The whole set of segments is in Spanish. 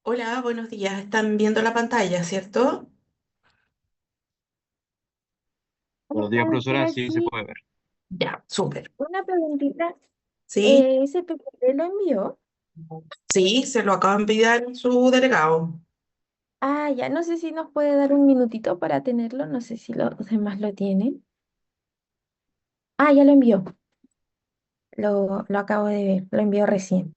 Hola, buenos días. Están viendo la pantalla, ¿cierto? Hola, Buenos días, profesora. Valentina, Sí, se sí, puede ver. Ya, súper. una preguntita. Sí, ¿Ese PPT lo envió? sí, se lo acaban de enviar su delegado. Ah, ya, no sé si nos puede dar un minutito para tenerlo, no sé si los demás lo tienen. Ah, ya lo envió, lo acabo de ver, lo envió recién.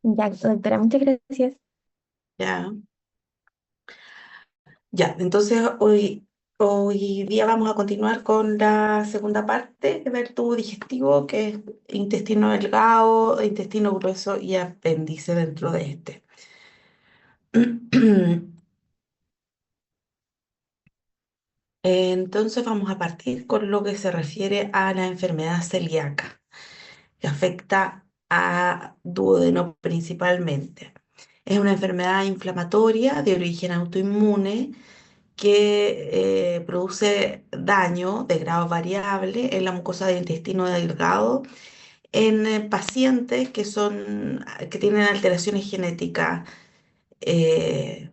Ya, doctora, muchas gracias. Ya, ya. Entonces hoy día vamos a continuar con la segunda parte del tubo digestivo, que es intestino delgado, intestino grueso y apéndice dentro de este. Entonces vamos a partir con lo que se refiere a la enfermedad celíaca, que afecta a duodeno principalmente. Es una enfermedad inflamatoria de origen autoinmune que produce daño de grado variable en la mucosa del intestino delgado en pacientes que tienen alteraciones genéticas eh,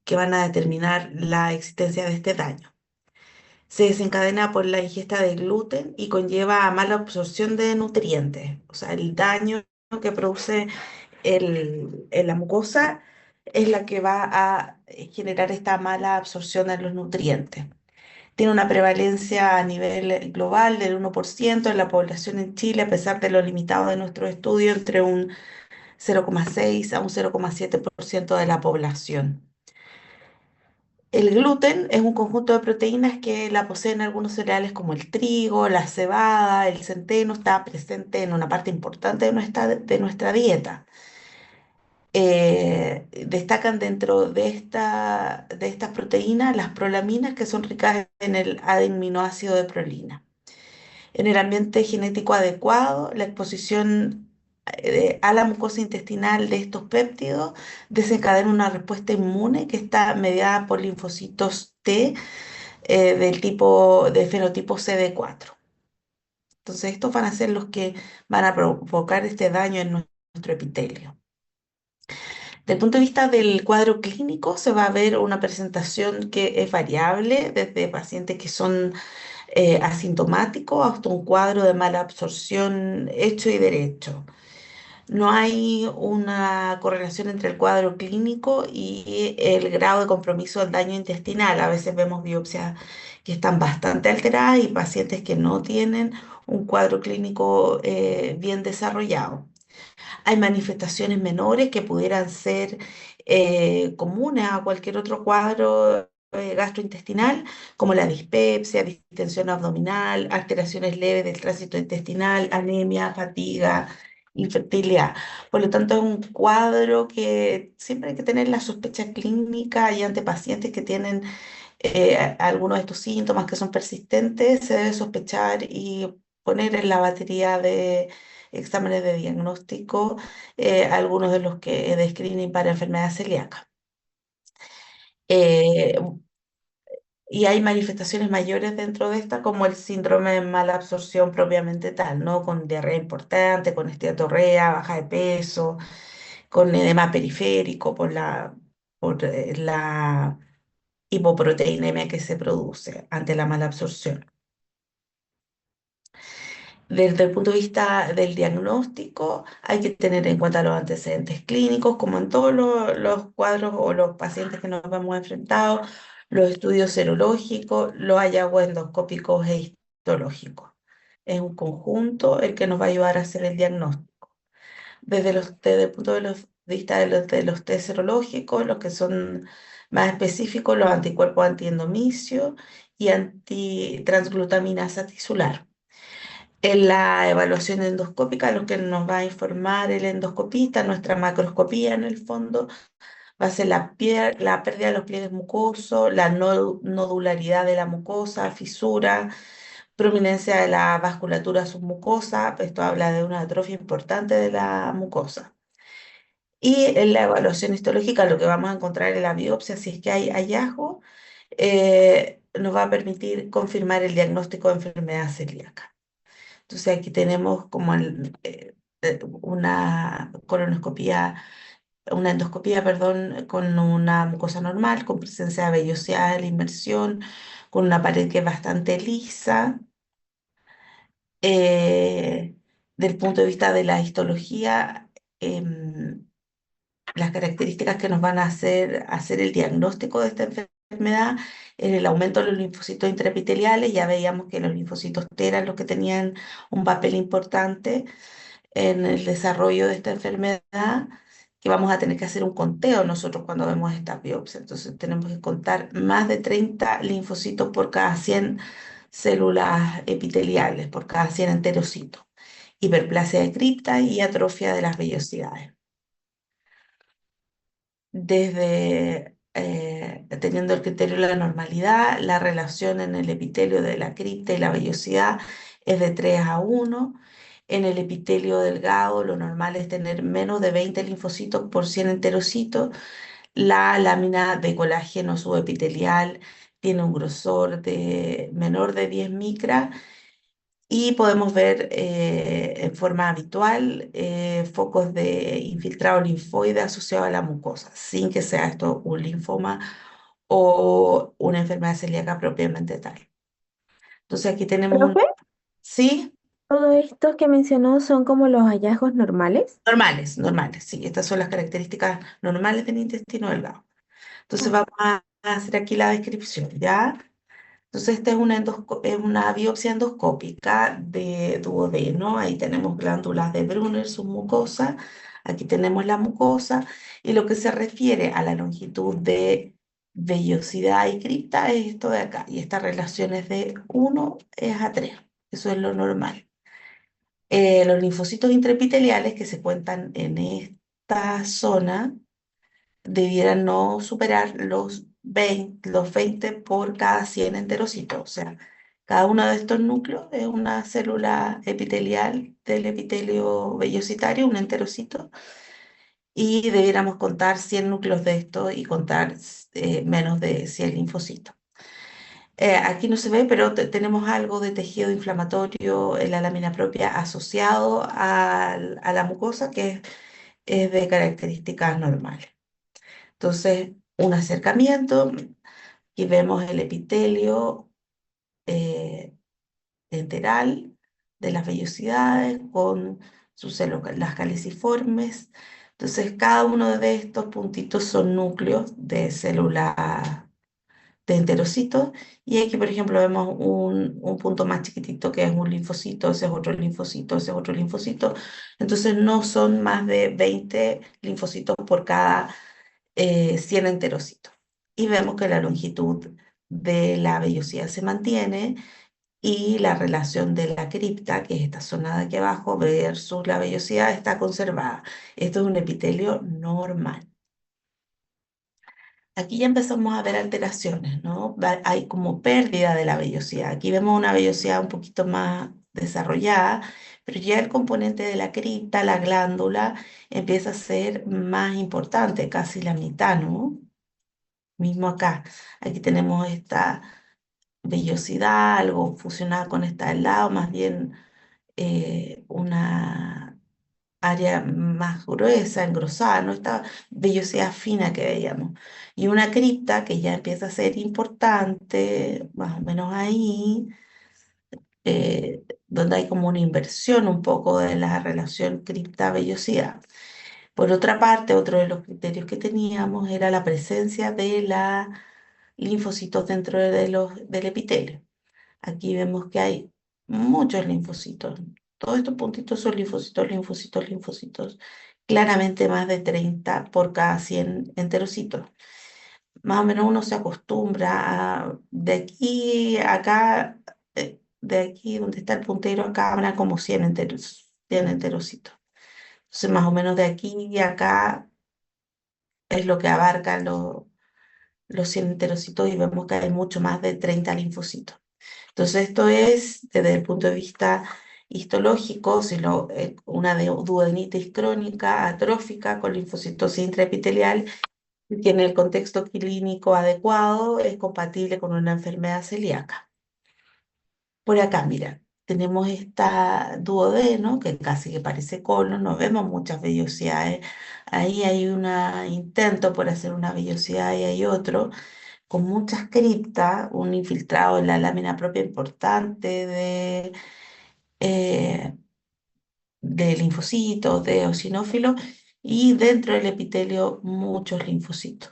que van a determinar la existencia de este daño. Se desencadena por la ingesta de gluten y conlleva a mala absorción de nutrientes. O sea, el daño que produce en la mucosa es la que va a generar esta mala absorción de los nutrientes. Tiene una prevalencia a nivel global del 1% en la población en Chile, a pesar de lo limitado de nuestro estudio, entre un 0,6 a un 0,7% de la población. El gluten es un conjunto de proteínas que la poseen algunos cereales como el trigo, la cebada, el centeno, está presente en una parte importante de nuestra dieta. Destacan dentro de estas proteínas las prolaminas, que son ricas en el aminoácido de prolina. En el ambiente genético adecuado, la exposición a la mucosa intestinal de estos péptidos desencadena una respuesta inmune que está mediada por linfocitos T del tipo de fenotipo CD4. Entonces, estos van a ser los que van a provocar este daño en nuestro epitelio. Desde el punto de vista del cuadro clínico, se va a ver una presentación que es variable, desde pacientes que son asintomáticos hasta un cuadro de mala absorción hecho y derecho. No hay una correlación entre el cuadro clínico y el grado de compromiso del daño intestinal. A veces vemos biopsias que están bastante alteradas y pacientes que no tienen un cuadro clínico bien desarrollado. Hay manifestaciones menores que pudieran ser comunes a cualquier otro cuadro gastrointestinal, como la dispepsia, distensión abdominal, alteraciones leves del tránsito intestinal, anemia, fatiga, infertilidad. Por lo tanto, es un cuadro que siempre hay que tener la sospecha clínica y ante pacientes que tienen algunos de estos síntomas que son persistentes, se debe sospechar y poner en la batería de exámenes de diagnóstico algunos de los que de screening para enfermedad celíaca. Eh, y hay manifestaciones mayores dentro de esta, como el síndrome de mala absorción propiamente tal, ¿no? Con diarrea importante, con esteatorrea, baja de peso, con edema periférico por la hipoproteinemia que se produce ante la mala absorción. Desde el punto de vista del diagnóstico, hay que tener en cuenta los antecedentes clínicos, como en todos los cuadros o los pacientes que nos hemos enfrentado, los estudios serológicos, los hallazgos endoscópicos e histológicos. Es un conjunto el que nos va a ayudar a hacer el diagnóstico. Desde el punto de vista de los test serológicos, los que son más específicos, los anticuerpos antiendomicio y antitransglutaminasa tisular. En la evaluación endoscópica, lo que nos va a informar el endoscopista, nuestra macroscopía en el fondo, va a ser la pérdida de los pliegues mucosos, la nodularidad de la mucosa, fisura, prominencia de la vasculatura submucosa. Esto habla de una atrofia importante de la mucosa. Y en la evaluación histológica, lo que vamos a encontrar en la biopsia, si es que hay hallazgo, nos va a permitir confirmar el diagnóstico de enfermedad celíaca. Entonces aquí tenemos como una colonoscopía, una endoscopía, perdón, con una mucosa normal, con presencia de vellosidad de la inmersión, con una pared que es bastante lisa. Eh, del punto de vista de la histología, em, las características que nos van a hacer el diagnóstico de esta enfermedad es el aumento de los linfocitos intraepiteliales. Ya veíamos que los linfocitos T eran los que tenían un papel importante en el desarrollo de esta enfermedad, que vamos a tener que hacer un conteo nosotros cuando vemos esta biopsia. Entonces tenemos que contar más de 30 linfocitos por cada 100 células epiteliales, por cada 100 enterocitos. Hiperplasia de cripta y atrofia de las vellosidades. Desde teniendo el criterio de la normalidad, la relación en el epitelio de la cripta y la vellosidad es de 3:1. En el epitelio delgado, lo normal es tener menos de 20 linfocitos por 100 enterocitos. La lámina de colágeno subepitelial tiene un grosor de menor de 10 micras y podemos ver en forma habitual focos de infiltrado linfoide asociado a la mucosa, sin que sea esto un linfoma o una enfermedad celíaca propiamente tal. Entonces aquí tenemos un... Profe, Sí, todo esto que mencionó son como los hallazgos normales. normales, normales, sí, estas son las características normales del intestino delgado. Entonces Ah, vamos a hacer aquí la descripción, ¿ya? Entonces, esta es es una biopsia endoscópica de duodeno. Ahí tenemos glándulas de Brunner, submucosa. Aquí tenemos la mucosa. Y lo que se refiere a la longitud de vellosidad y cripta es esto de acá. Y esta relación es de 1:3. Eso es lo normal. Los linfocitos intraepiteliales que se cuentan en esta zona debieran no superar los 20 por cada 100 enterocitos. O sea, cada uno de estos núcleos es una célula epitelial del epitelio vellositario, un enterocito, y debiéramos contar 100 núcleos de estos y contar menos de 100 linfocitos. Aquí no se ve, pero tenemos algo de tejido inflamatorio en la lámina propia asociado a la mucosa que es de características normales. Entonces, un acercamiento y vemos el epitelio eh, enteral de las vellosidades con sus células caliciformes. Entonces, cada uno de estos puntitos son núcleos de células de enterocitos. Y aquí, por ejemplo, vemos un punto más chiquitito que es un linfocito, ese es otro linfocito, ese es otro linfocito. Entonces, no son más de 20 linfocitos por cada 100 enterocitos. Y vemos que la longitud de la vellosidad se mantiene y la relación de la cripta, que es esta zona de aquí abajo, versus la vellosidad, está conservada. Esto es un epitelio normal. Aquí ya empezamos a ver alteraciones, ¿no? Hay como pérdida de la vellosidad. Aquí vemos una vellosidad un poquito más desarrollada, pero ya el componente de la cripta, la glándula, empieza a ser más importante, casi la mitad, ¿no? Mismo acá. Aquí tenemos esta vellosidad, algo fusionada con esta del lado, más bien una área más gruesa, engrosada, no esta vellosidad fina que veíamos. Y una cripta que ya empieza a ser importante, más o menos ahí, donde hay como una inversión un poco de la relación cripta-vellosidad. Por otra parte, otro de los criterios que teníamos era la presencia de la linfocitos dentro del epitelio. Aquí vemos que hay muchos linfocitos. Todos estos puntitos son linfocitos, linfocitos, linfocitos. Claramente más de 30 por cada 100 enterocitos. Más o menos uno se acostumbra de aquí a acá, de aquí donde está el puntero, acá habrá como 100 100 enterocitos. Entonces, más o menos de aquí a acá es lo que abarcan los 100 enterocitos y vemos que hay mucho más de 30 linfocitos. Entonces, esto es desde el punto de vista histológico, una duodenitis crónica atrófica con linfocitosis intraepitelial y que en el contexto clínico adecuado es compatible con una enfermedad celíaca. Por acá, mira, tenemos esta duodeno, que casi que parece colon, no vemos muchas vellosidades. Ahí hay un intento por hacer una vellosidad y hay otro, con muchas criptas, un infiltrado en la lámina propia importante eh, de linfocitos, de eosinófilos, y dentro del epitelio muchos linfocitos.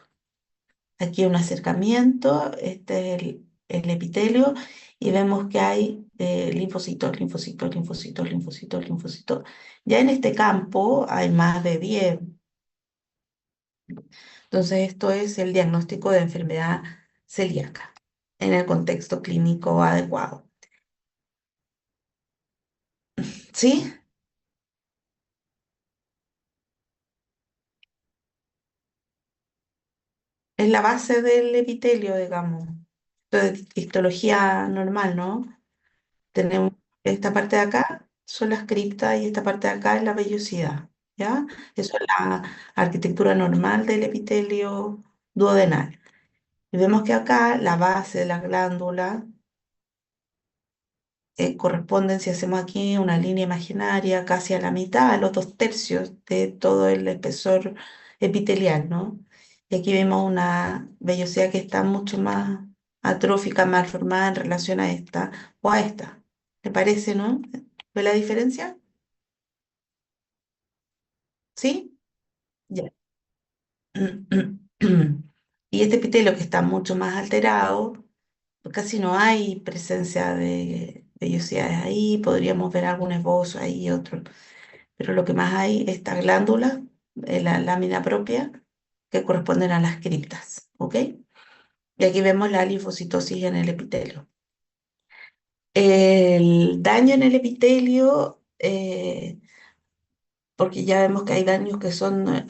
Aquí hay un acercamiento, este es el epitelio, y vemos que hay linfocitos, linfocitos, linfocitos, linfocitos, linfocitos. Ya en este campo hay más de 10. Entonces, esto es el diagnóstico de enfermedad celíaca en el contexto clínico adecuado. ¿Sí? Es la base del epitelio, digamos. Entonces, histología normal, ¿no? Tenemos esta parte de acá, son las criptas y esta parte de acá es la vellosidad, ¿ya? Eso es la arquitectura normal del epitelio duodenal. Y vemos que acá la base de la glándula corresponden, si hacemos aquí una línea imaginaria, casi a la mitad, a los 2/3 de todo el espesor epitelial, ¿no? Y aquí vemos una vellosidad que está mucho más atrófica, mal formada en relación a esta o a esta. ¿Te parece, no? ¿Ve la diferencia? ¿Sí? Ya. Y este epitelio que está mucho más alterado, pues casi no hay presencia de vellosidades ahí, podríamos ver algún esbozo ahí y otro, pero lo que más hay es esta glándula, la lámina propia, que corresponden a las criptas, ¿ok? Y aquí vemos la linfocitosis en el epitelio. El daño en el epitelio, porque ya vemos que hay daños que son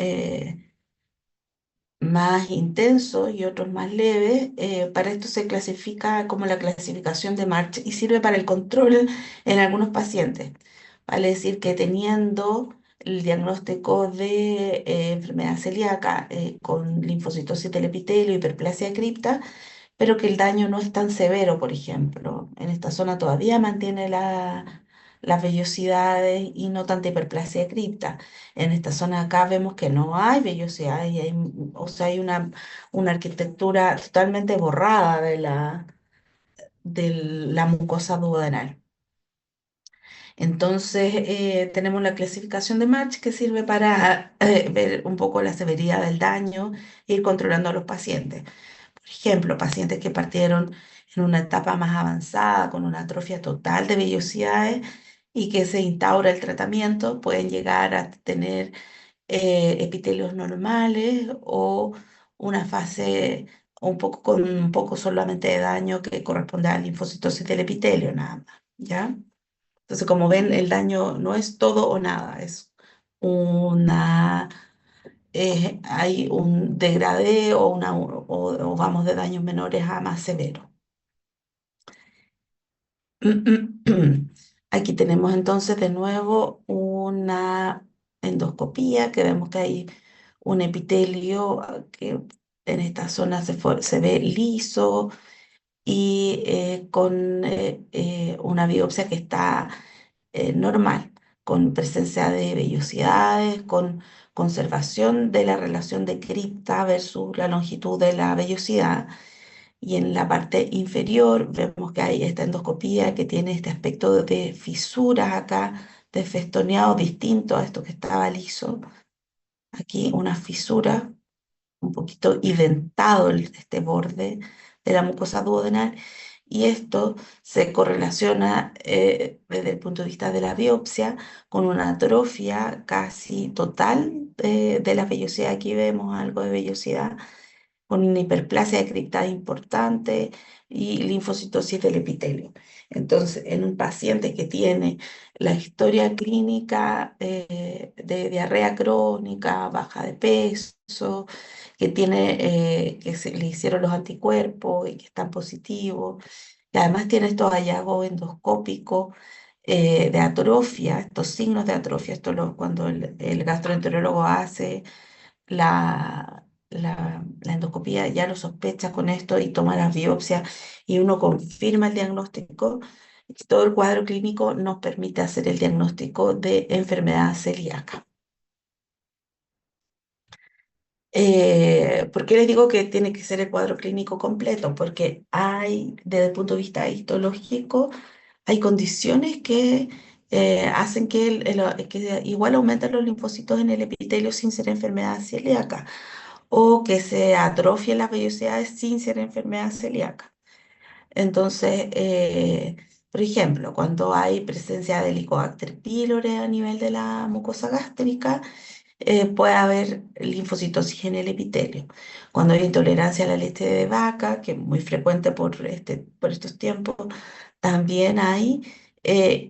más intensos y otros más leves. Para esto se clasifica como la clasificación de March y sirve para el control en algunos pacientes. Vale decir que teniendo el diagnóstico de enfermedad celíaca con linfocitosis del epitelio, hiperplasia de cripta, pero que el daño no es tan severo, por ejemplo. En esta zona todavía mantiene las vellosidades y no tanta hiperplasia de cripta. En esta zona acá vemos que no hay vellosidades, o sea, hay una arquitectura totalmente borrada de la mucosa duodenal. Entonces, tenemos la clasificación de Match que sirve para ver un poco la severidad del daño e ir controlando a los pacientes. Por ejemplo, pacientes que partieron en una etapa más avanzada con una atrofia total de vellosidades y que se instaura el tratamiento, pueden llegar a tener epitelios normales o una fase con un poco solamente de daño que corresponde a la linfocitosis del epitelio, nada más, ¿ya? Entonces, como ven, el daño no es todo o nada, es una hay un degradé o vamos de daños menores a más severos. Aquí tenemos entonces de nuevo una endoscopía que vemos que hay un epitelio que en esta zona se ve liso y con una biopsia que está normal, con presencia de vellosidades, con conservación de la relación de cripta versus la longitud de la vellosidad. Y en la parte inferior vemos que hay esta endoscopía que tiene este aspecto de fisuras acá, de festoneado distinto a esto que estaba liso. Aquí una fisura un poquito identado este borde de la mucosa duodenal, y esto se correlaciona desde el punto de vista de la biopsia con una atrofia casi total de la vellosidad. Aquí vemos algo de vellosidad con una hiperplasia de criptada importante y linfocitosis del epitelio. Entonces, en un paciente que tiene la historia clínica de diarrea crónica, baja de peso, que tiene, que se le hicieron los anticuerpos y que están positivos, y además tiene estos hallazgos endoscópicos de atrofia, estos signos de atrofia, cuando el gastroenterólogo hace la endoscopía, ya lo sospecha con esto y toma las biopsias y uno confirma el diagnóstico. Todo el cuadro clínico nos permite hacer el diagnóstico de enfermedad celíaca. ¿Por qué les digo que tiene que ser el cuadro clínico completo? Porque hay, desde el punto de vista histológico, hay condiciones que hacen que, que igual aumenten los linfocitos en el epitelio sin ser enfermedad celíaca, o que se atrofien las vellosidades sin ser enfermedad celíaca. Entonces, por ejemplo, cuando hay presencia de Helicobacter pylori a nivel de la mucosa gástrica, puede haber linfocitosis en el epitelio. Cuando hay intolerancia a la leche de vaca, que es muy frecuente por estos tiempos, también hay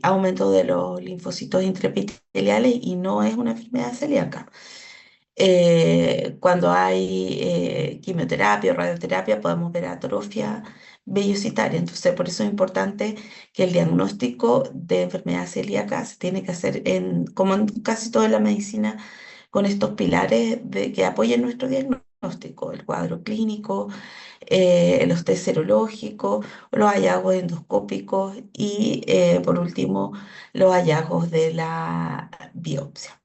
aumento de los linfocitos intraepiteliales y no es una enfermedad celíaca. Cuando hay quimioterapia o radioterapia, podemos ver atrofia vellocitaria. Entonces, por eso es importante que el diagnóstico de enfermedad celíaca se tiene que hacer como en casi toda la medicina, con estos pilares que apoyen nuestro diagnóstico: el cuadro clínico, los test serológicos, los hallazgos endoscópicos y, por último, los hallazgos de la biopsia.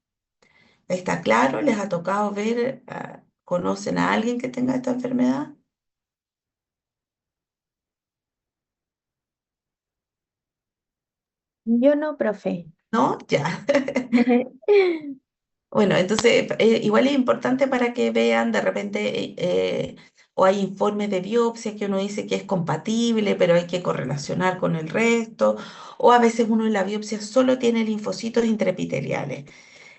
¿Está claro? ¿Les ha tocado ver, conocen a alguien que tenga esta enfermedad? Yo no, profe. ¿No? Ya. Bueno, entonces igual es importante para que vean de repente, o hay informes de biopsia que uno dice que es compatible, pero hay que correlacionar con el resto, o a veces uno en la biopsia solo tiene linfocitos intraepiteliales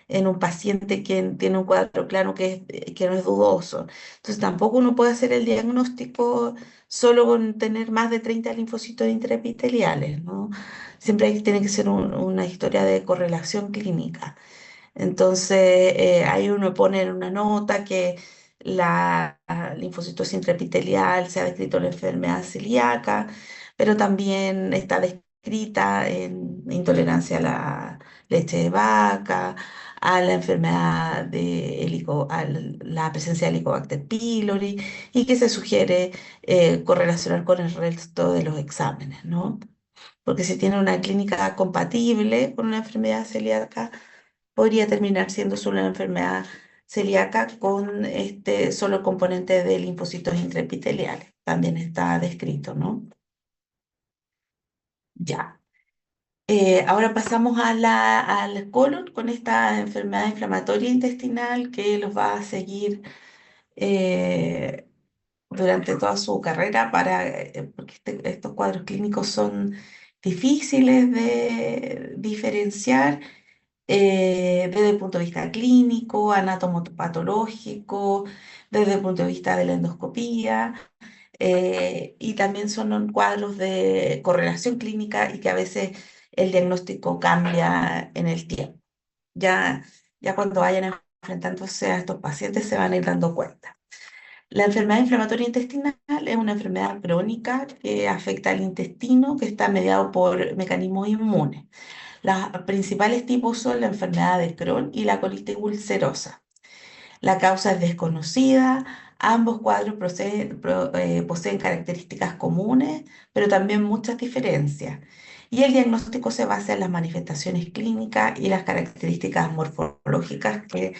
en un paciente que tiene un cuadro claro que no es dudoso. Entonces tampoco uno puede hacer el diagnóstico solo con tener más de 30 linfocitos intraepiteliales, ¿no? Siempre tiene que ser una historia de correlación clínica. Entonces, ahí uno pone en una nota que la linfocitosis intraepitelial se ha descrito en la enfermedad celíaca, pero también está descrita en intolerancia a la leche de vaca, a la enfermedad a la presencia de Helicobacter pylori, y que se sugiere correlacionar con el resto de los exámenes, ¿no? Porque si tiene una clínica compatible con una enfermedad celíaca, podría terminar siendo solo una enfermedad celíaca con solo el componente de linfocitos intraepiteliales. También está descrito, ¿no? Ya. Ahora pasamos al colon con esta enfermedad inflamatoria intestinal que los va a seguir eh, durante toda su carrera porque estos cuadros clínicos son difíciles de diferenciar desde el punto de vista clínico, anatomopatológico, desde el punto de vista de la endoscopía, y también son cuadros de correlación clínica y que a veces el diagnóstico cambia en el tiempo. Ya, ya cuando vayan enfrentándose a estos pacientes se van a ir dando cuenta. La enfermedad inflamatoria intestinal es una enfermedad crónica que afecta al intestino, que está mediado por mecanismos inmunes. Los principales tipos son la enfermedad de Crohn y la colitis ulcerosa. La causa es desconocida, ambos cuadros poseen características comunes, pero también muchas diferencias. Y el diagnóstico se basa en las manifestaciones clínicas y las características morfológicas que,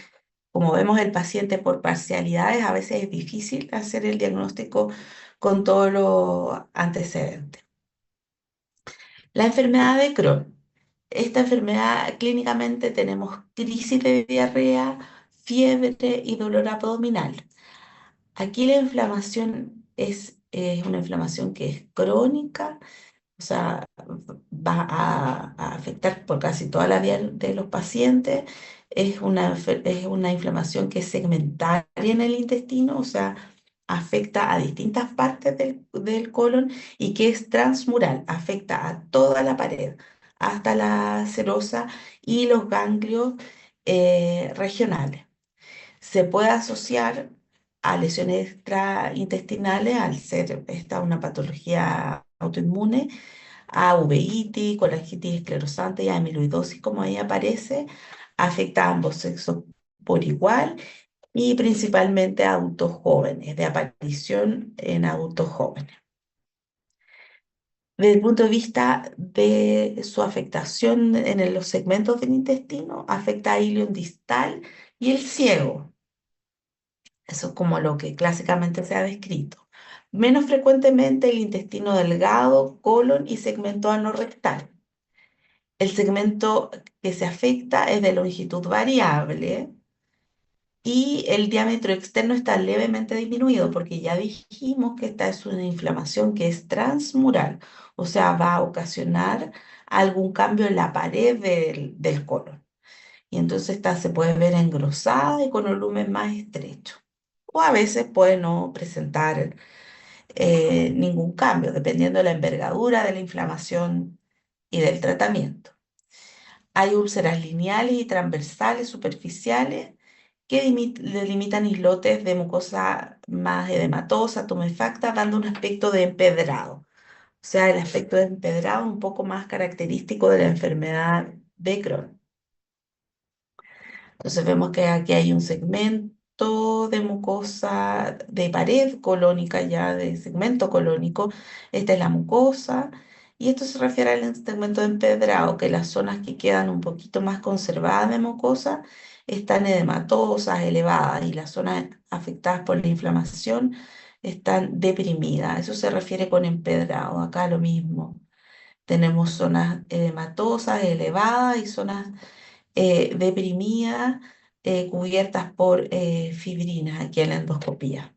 como vemos el paciente por parcialidades, a veces es difícil hacer el diagnóstico con todos los antecedentes. La enfermedad de Crohn. Esta enfermedad clínicamente tenemos crisis de diarrea, fiebre y dolor abdominal. Aquí la inflamación es una inflamación que es crónica, o sea, va a afectar por casi toda la vida de los pacientes. Es una inflamación que es segmentaria en el intestino, o sea, afecta a distintas partes del colon, y que es transmural, afecta a toda la pared, hasta la serosa y los ganglios regionales. Se puede asociar a lesiones extraintestinales al ser esta una patología autoinmune, a uveitis, colangitis esclerosante y amiloidosis, como ahí aparece. Afecta a ambos sexos por igual y principalmente a adultos jóvenes, de aparición en adultos jóvenes. Desde el punto de vista de su afectación en los segmentos del intestino, afecta a ilion distal y el ciego. Eso es como lo que clásicamente se ha descrito. Menos frecuentemente el intestino delgado, colon y segmento anorrectal. El segmento que se afecta es de longitud variable y el diámetro externo está levemente disminuido porque ya dijimos que esta es una inflamación que es transmural, o sea, va a ocasionar algún cambio en la pared del colon. Y entonces esta se puede ver engrosada y con un volumen más estrecho. O a veces puede no presentar ningún cambio, dependiendo de la envergadura de la inflamación y del tratamiento. Hay úlceras lineales y transversales superficiales que delimitan islotes de mucosa más edematosa, tumefacta, dando un aspecto de empedrado. O sea, el aspecto de empedrado un poco más característico de la enfermedad de Crohn. Entonces vemos que aquí hay un segmento de mucosa de pared colónica ya, de segmento colónico. Esta es la mucosa. Y esto se refiere al segmento de empedrado, que las zonas que quedan un poquito más conservadas de mucosa están edematosas, elevadas, y las zonas afectadas por la inflamación están deprimidas. Eso se refiere con empedrado. Acá lo mismo. Tenemos zonas edematosas, elevadas y zonas deprimidas, cubiertas por fibrinas aquí en la endoscopía.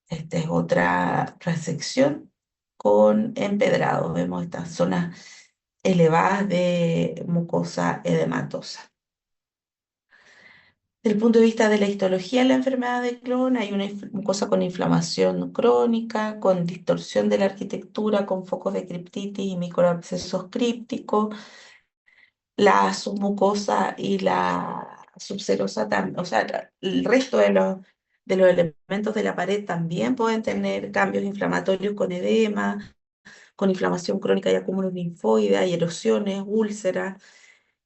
Esta es otra resección con empedrado. Vemos estas zonas elevadas de mucosa edematosa. Desde el punto de vista de la histología de la enfermedad de Crohn, hay una mucosa con inflamación crónica, con distorsión de la arquitectura, con focos de criptitis y microabscesos crípticos. La submucosa y la subserosa también, o sea, el resto de los elementos de la pared también pueden tener cambios inflamatorios con edema, con inflamación crónica y acúmulos linfoides, y erosiones, úlceras.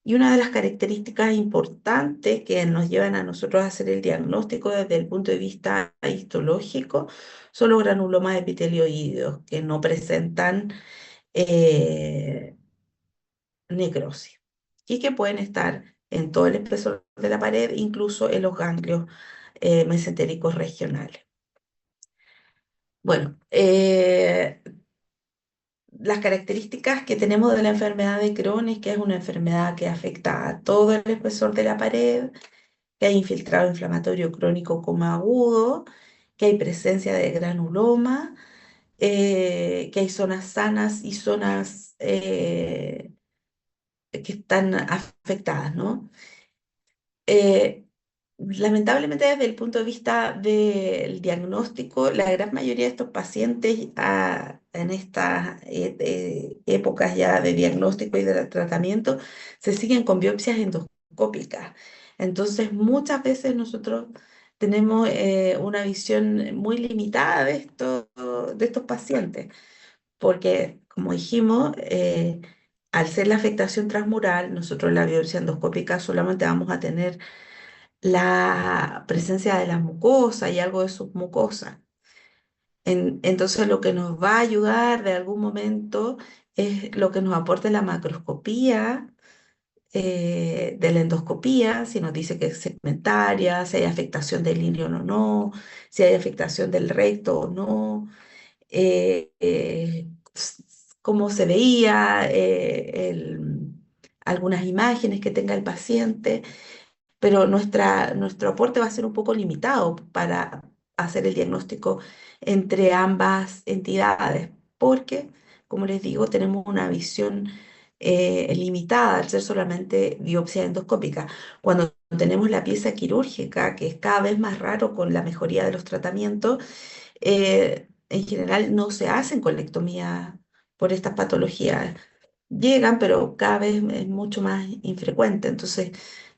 Y una de las características importantes que nos llevan a nosotros a hacer el diagnóstico desde el punto de vista histológico son los granulomas epitelioideos, que no presentan eh, necrosis y que pueden estar en todo el espesor de la pared, incluso en los ganglios mesentéricos regionales. Bueno, las características que tenemos de la enfermedad de Crohn es que es una enfermedad que afecta a todo el espesor de la pared, que hay infiltrado inflamatorio crónico como agudo, que hay presencia de granuloma, que hay zonas sanas y zonas que están afectadas, ¿no? Eh, Lamentablemente, desde el punto de vista del diagnóstico, la gran mayoría de estos pacientes en estas épocas ya de diagnóstico y de tratamiento se siguen con biopsias endoscópicas. Entonces, muchas veces nosotros tenemos una visión muy limitada de estos pacientes, porque, como dijimos, al ser la afectación transmural, nosotros en la biopsia endoscópica solamente vamos a tener la presencia de la mucosa y algo de submucosa. Entonces, lo que nos va a ayudar de algún momento es lo que nos aporte la macroscopía de la endoscopía, si nos dice que es segmentaria, si hay afectación del ilion o no, si hay afectación del recto o no, cómo se veía, algunas imágenes que tenga el paciente, pero nuestro aporte va a ser un poco limitado para hacer el diagnóstico entre ambas entidades, porque, como les digo, tenemos una visión limitada al ser solamente biopsia endoscópica. Cuando tenemos la pieza quirúrgica, que es cada vez más raro con la mejoría de los tratamientos, en general no se hacen colectomías por estas patologías. Llegan, pero cada vez es mucho más infrecuente. Entonces,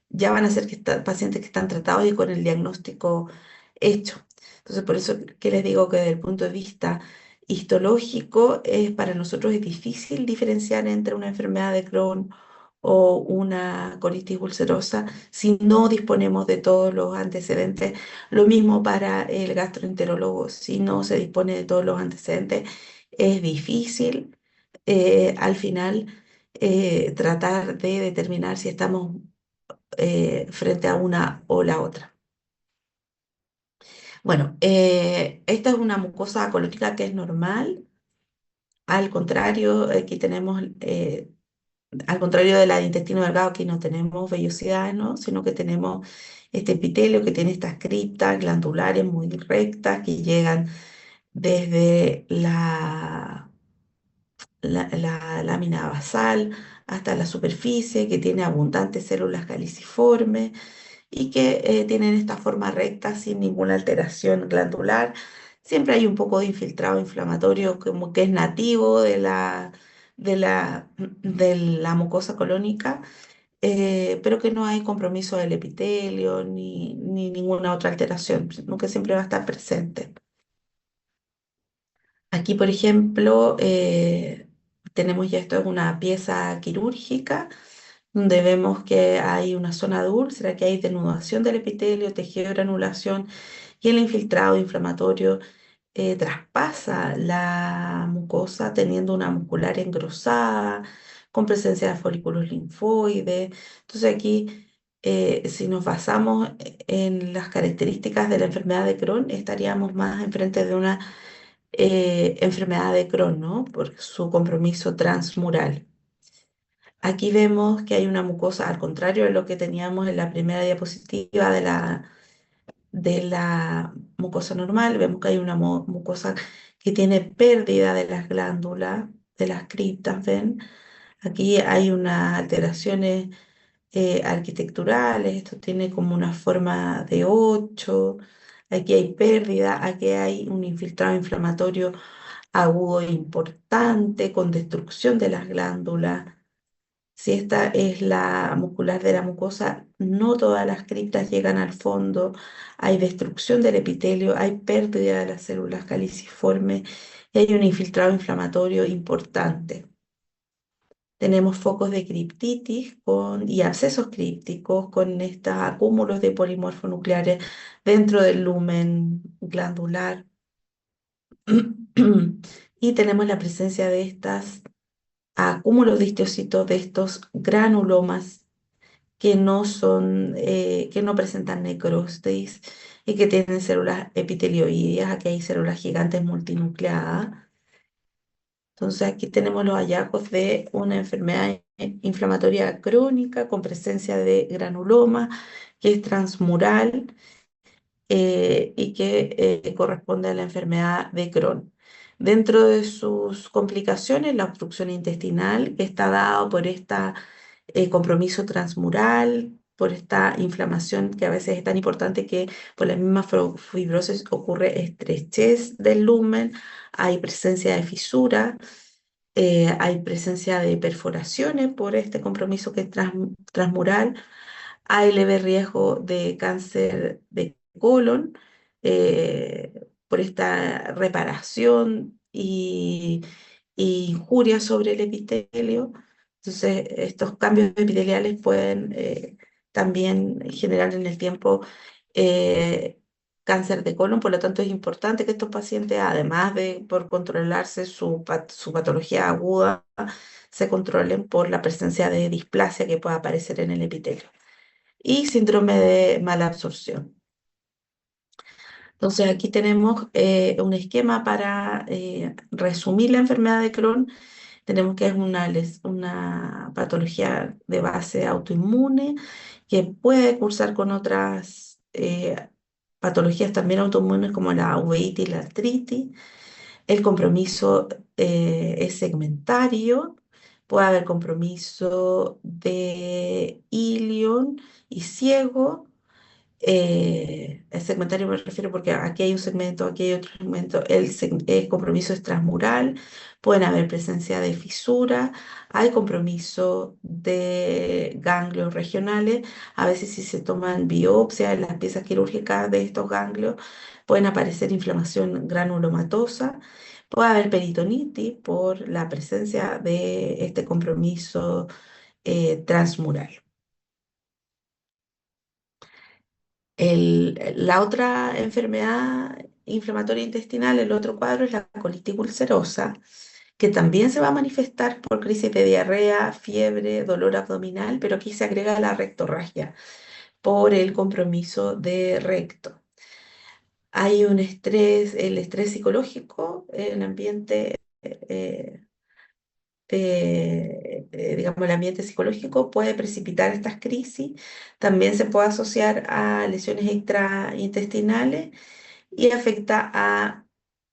ya van a ser pacientes que están tratados y con el diagnóstico hecho. Entonces, por eso que les digo que desde el punto de vista histológico, para nosotros es difícil diferenciar entre una enfermedad de Crohn o una colitis ulcerosa si no disponemos de todos los antecedentes. Lo mismo para el gastroenterólogo, si no se dispone de todos los antecedentes, Es difícil al final tratar de determinar si estamos frente a una o la otra. Bueno, esta es una mucosa colónica que es normal. Al contrario, aquí tenemos, al contrario de la de intestino delgado, aquí no tenemos vellosidades, ¿no? Sino que tenemos este epitelio que tiene estas criptas glandulares muy rectas que llegan desde la lámina basal hasta la superficie, que tiene abundantes células caliciformes y que tienen esta forma recta sin ninguna alteración glandular. Siempre hay un poco de infiltrado inflamatorio como que es nativo de la mucosa colónica, pero que no hay compromiso del epitelio ni ninguna otra alteración, sino que siempre va a estar presente. Aquí, por ejemplo, tenemos ya esto es una pieza quirúrgica donde vemos que hay una zona de úlcera, que hay denudación del epitelio, tejido de granulación y el infiltrado inflamatorio traspasa la mucosa teniendo una muscular engrosada, con presencia de folículos linfoides. Entonces aquí, si nos basamos en las características de la enfermedad de Crohn, estaríamos más enfrente de una enfermedad de Crohn, ¿no? Por su compromiso transmural. Aquí vemos que hay una mucosa, al contrario de lo que teníamos en la primera diapositiva de la mucosa normal, vemos que hay una mucosa que tiene pérdida de las glándulas, de las criptas, ¿ven? Aquí hay unas alteraciones arquitecturales, esto tiene como una forma de 8, aquí hay pérdida, aquí hay un infiltrado inflamatorio agudo e importante con destrucción de las glándulas. Si esta es la muscular de la mucosa, no todas las criptas llegan al fondo, hay destrucción del epitelio, hay pérdida de las células caliciformes y hay un infiltrado inflamatorio importante. Tenemos focos de criptitis y abscesos crípticos con estos acúmulos de polimorfonucleares dentro del lumen glandular. Y tenemos la presencia de estas acúmulos de histocitos, de estos granulomas que no presentan necrosis y que tienen células epitelioideas. Aquí hay células gigantes multinucleadas. Entonces aquí tenemos los hallazgos de una enfermedad inflamatoria crónica con presencia de granuloma que es transmural y que corresponde a la enfermedad de Crohn. Dentro de sus complicaciones, la obstrucción intestinal, que está dado por este compromiso transmural, por esta inflamación que a veces es tan importante que por la misma fibrosis ocurre estrechez del lumen, hay presencia de fisura, hay presencia de perforaciones por este compromiso que es transmural, hay leve riesgo de cáncer de colon por esta reparación y injuria sobre el epitelio. Entonces, estos cambios epiteliales pueden también generar en el tiempo eh, cáncer de colon. Por lo tanto, es importante que estos pacientes, además de por controlarse su patología aguda, se controlen por la presencia de displasia que pueda aparecer en el epitelio y síndrome de mala absorción. Entonces aquí tenemos un esquema para resumir la enfermedad de Crohn. Tenemos que es una patología de base autoinmune que puede cursar con otras patologías también autoinmunes como la uveitis y la artritis. El compromiso es segmentario. Puede haber compromiso de ilion y ciego. El segmentario me refiero porque aquí hay un segmento, aquí hay otro segmento. El compromiso es transmural, pueden haber presencia de fisura, hay compromiso de ganglios regionales. A veces si se toman biopsias en las piezas quirúrgicas de estos ganglios, pueden aparecer inflamación granulomatosa. Puede haber peritonitis por la presencia de este compromiso transmural. La otra enfermedad inflamatoria intestinal, el otro cuadro es la colitis ulcerosa, que también se va a manifestar por crisis de diarrea, fiebre, dolor abdominal, pero aquí se agrega la rectorragia por el compromiso de recto. Hay un estrés, el estrés psicológico, el ambiente, digamos, el ambiente psicológico puede precipitar estas crisis. También se puede asociar a lesiones extraintestinales y afecta a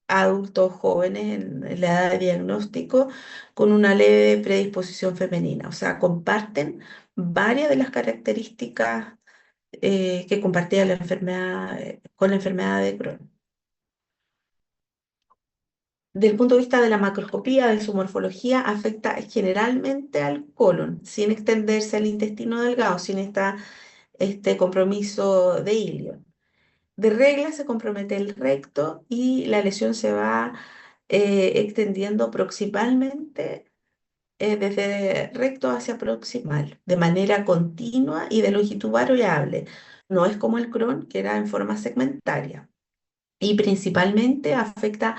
adultos jóvenes en la edad de diagnóstico con una leve predisposición femenina. O sea, comparten varias de las características que compartía la enfermedad, con la enfermedad de Crohn. Desde el punto de vista de la macroscopía, de su morfología, afecta generalmente al colon, sin extenderse al intestino delgado, sin este compromiso de ilio. De regla se compromete el recto y la lesión se va extendiendo proximalmente desde recto hacia proximal, de manera continua y de longitud variable. No es como el Crohn, que era en forma segmentaria. Y principalmente afecta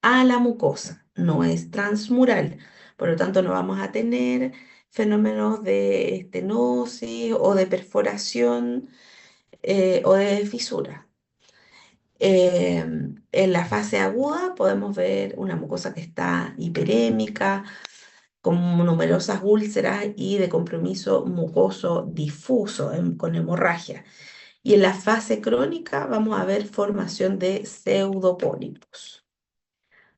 a la mucosa, no es transmural. Por lo tanto, no vamos a tener fenómenos de estenosis o de perforación o de fisura. En la fase aguda podemos ver una mucosa que está hiperémica, con numerosas úlceras y de compromiso mucoso difuso con hemorragia. Y en la fase crónica vamos a ver formación de pseudopólipos.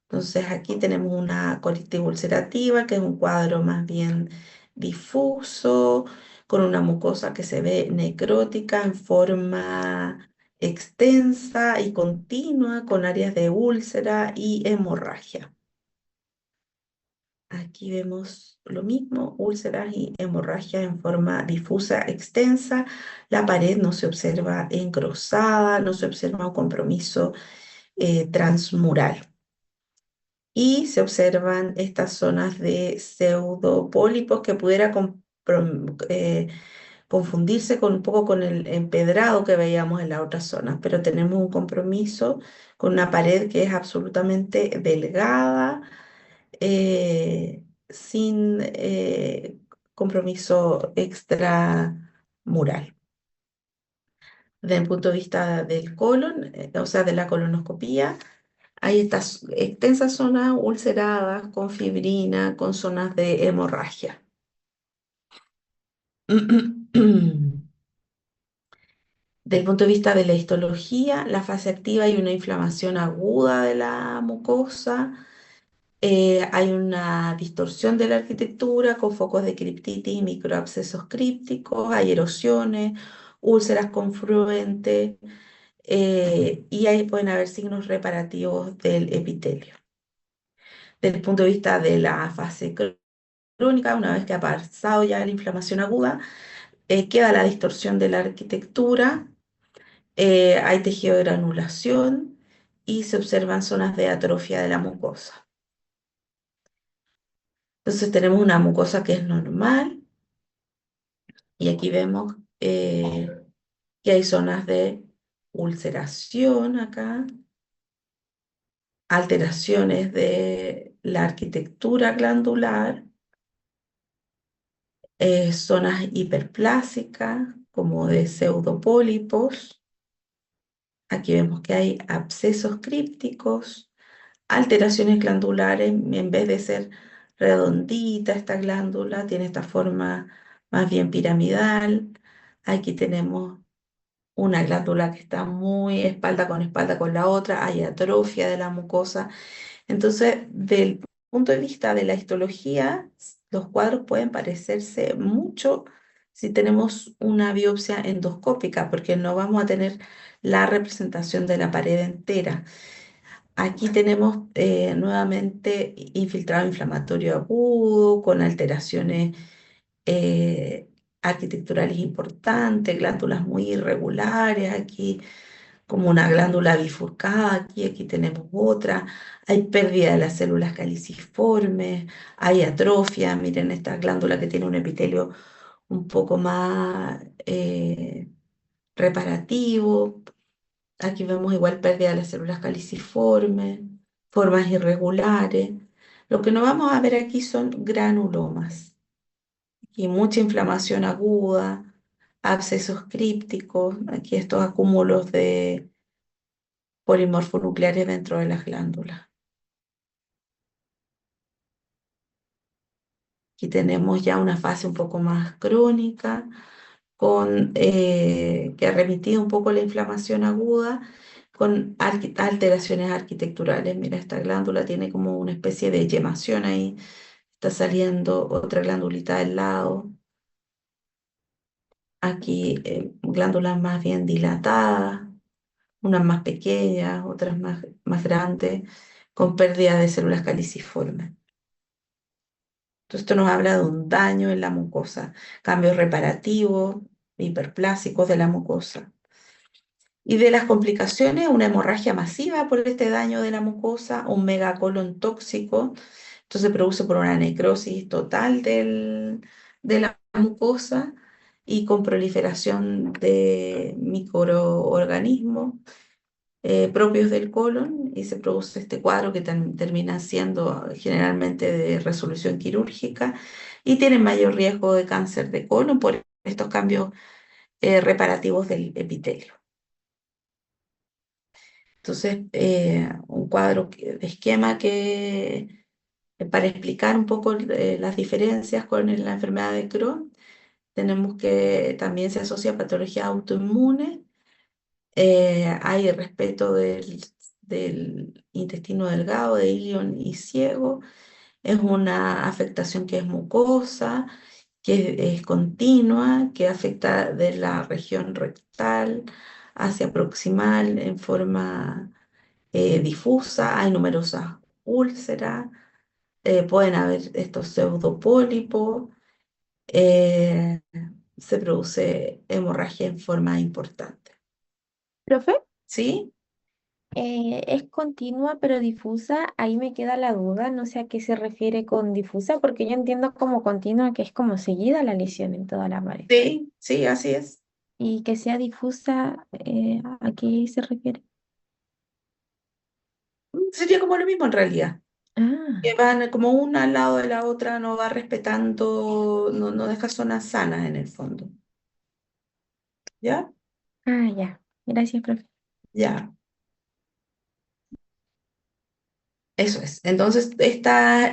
Entonces aquí tenemos una colitis ulcerativa, que es un cuadro más bien difuso, con una mucosa que se ve necrótica en forma extensa y continua, con áreas de úlcera y hemorragia. Aquí vemos lo mismo, úlceras y hemorragia en forma difusa, extensa. La pared no se observa engrosada, no se observa un compromiso transmural. Y se observan estas zonas de pseudopólipos que pudiera confundirse con un poco con el empedrado que veíamos en las otras zonas, pero tenemos un compromiso con una pared que es absolutamente delgada, sin compromiso extramural. Desde el punto de vista del colon, o sea, de la colonoscopía, hay estas extensas zonas ulceradas con fibrina, con zonas de hemorragia. Del punto de vista de la histología, la fase activa hay una inflamación aguda de la mucosa, hay una distorsión de la arquitectura con focos de criptitis y microabscesos crípticos, hay erosiones, úlceras confluentes, y ahí pueden haber signos reparativos del epitelio. Desde el punto de vista de la fase crónica, una vez que ha pasado ya la inflamación aguda, queda la distorsión de la arquitectura, hay tejido de granulación y se observan zonas de atrofia de la mucosa. Entonces tenemos una mucosa que es normal y aquí vemos que hay zonas de ulceración acá, alteraciones de la arquitectura glandular, zonas hiperplásicas como de pseudopólipos. Aquí vemos que hay abscesos crípticos, alteraciones glandulares, en vez de ser redondita esta glándula, tiene esta forma más bien piramidal. Aquí tenemos una glándula que está muy espalda con la otra, hay atrofia de la mucosa. Entonces, del punto de vista de la histología, los cuadros pueden parecerse mucho si tenemos una biopsia endoscópica, porque no vamos a tener la representación de la pared entera. Aquí tenemos nuevamente infiltrado inflamatorio agudo, con alteraciones eh, arquitecturales importantes, glándulas muy irregulares, aquí como una glándula bifurcada, aquí tenemos otra, hay pérdida de las células caliciformes, hay atrofia, miren esta glándula que tiene un epitelio un poco más reparativo. Aquí vemos igual pérdida de las células caliciformes, formas irregulares. Lo que no vamos a ver aquí son granulomas y mucha inflamación aguda, abscesos crípticos, aquí estos acúmulos de polimorfonucleares dentro de las glándulas. Aquí tenemos ya una fase un poco más crónica, que ha remitido un poco la inflamación aguda, con alteraciones arquitecturales. Mira, esta glándula tiene como una especie de yemación ahí, está saliendo otra glandulita del lado. Aquí glándulas más bien dilatadas, unas más pequeñas, otras más grandes, con pérdida de células caliciformes. Entonces, esto nos habla de un daño en la mucosa, cambios reparativos, hiperplásicos de la mucosa. Y de las complicaciones, una hemorragia masiva por este daño de la mucosa, un megacolon tóxico, esto se produce por una necrosis total de la mucosa y con proliferación de microorganismos propios del colon y se produce este cuadro que termina siendo generalmente de resolución quirúrgica y tiene mayor riesgo de cáncer de colon por estos cambios reparativos del epitelio. Entonces, un cuadro de esquema que para explicar un poco las diferencias con la enfermedad de Crohn, tenemos que también se asocia a patologías autoinmunes. Hay respeto del intestino delgado, de ilion y ciego. Es una afectación que es mucosa, que es continua, que afecta de la región rectal hacia proximal en forma difusa. Hay numerosas úlceras, pueden haber estos pseudopólipos, eh, se produce hemorragia en forma importante. Profe, ¿Sí? es continua pero difusa. Ahí me queda la duda. No sé a qué se refiere con difusa, porque yo entiendo como continua que es como seguida la lesión en toda la pared. Sí, sí, así es. Y que sea difusa, ¿a qué se refiere? Sería como lo mismo en realidad. Que Ah, van como una al lado de la otra, no va respetando, no deja zonas sanas en el fondo. ¿Ya? ya. Gracias, profe. Ya. Eso es. Entonces, esta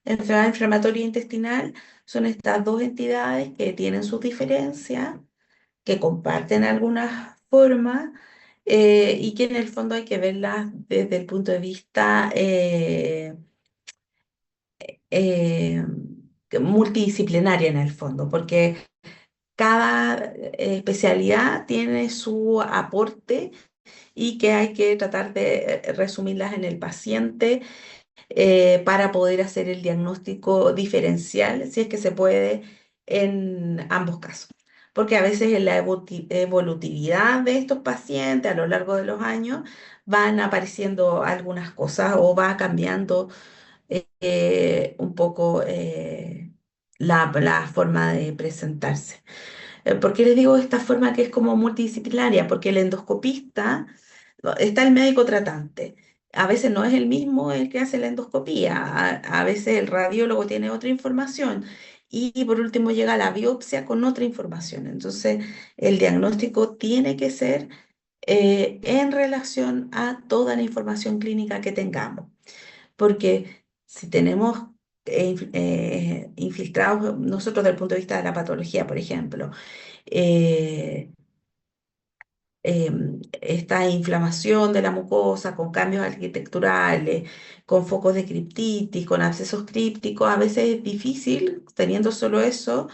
enfermedad inflamatoria intestinal son estas dos entidades que tienen sus diferencias, que comparten algunas formas y que en el fondo hay que verlas desde el punto de vista eh, multidisciplinaria en el fondo, porque cada especialidad tiene su aporte y que hay que tratar de resumirlas en el paciente para poder hacer el diagnóstico diferencial, si es que se puede, en ambos casos. Porque a veces en la evolutividad de estos pacientes a lo largo de los años van apareciendo algunas cosas o va cambiando un poco la forma de presentarse. ¿Por qué les digo esta forma que es como multidisciplinaria? Porque el endoscopista, está el médico tratante. A veces no es el mismo el que hace la endoscopía, a veces el radiólogo tiene otra información y por último llega la biopsia con otra información. Entonces, el diagnóstico tiene que ser en relación a toda la información clínica que tengamos, porque si tenemos infiltrados nosotros desde el punto de vista de la patología, por ejemplo, eh, esta inflamación de la mucosa con cambios arquitecturales, con focos de criptitis, con abscesos crípticos, a veces es difícil, teniendo solo eso,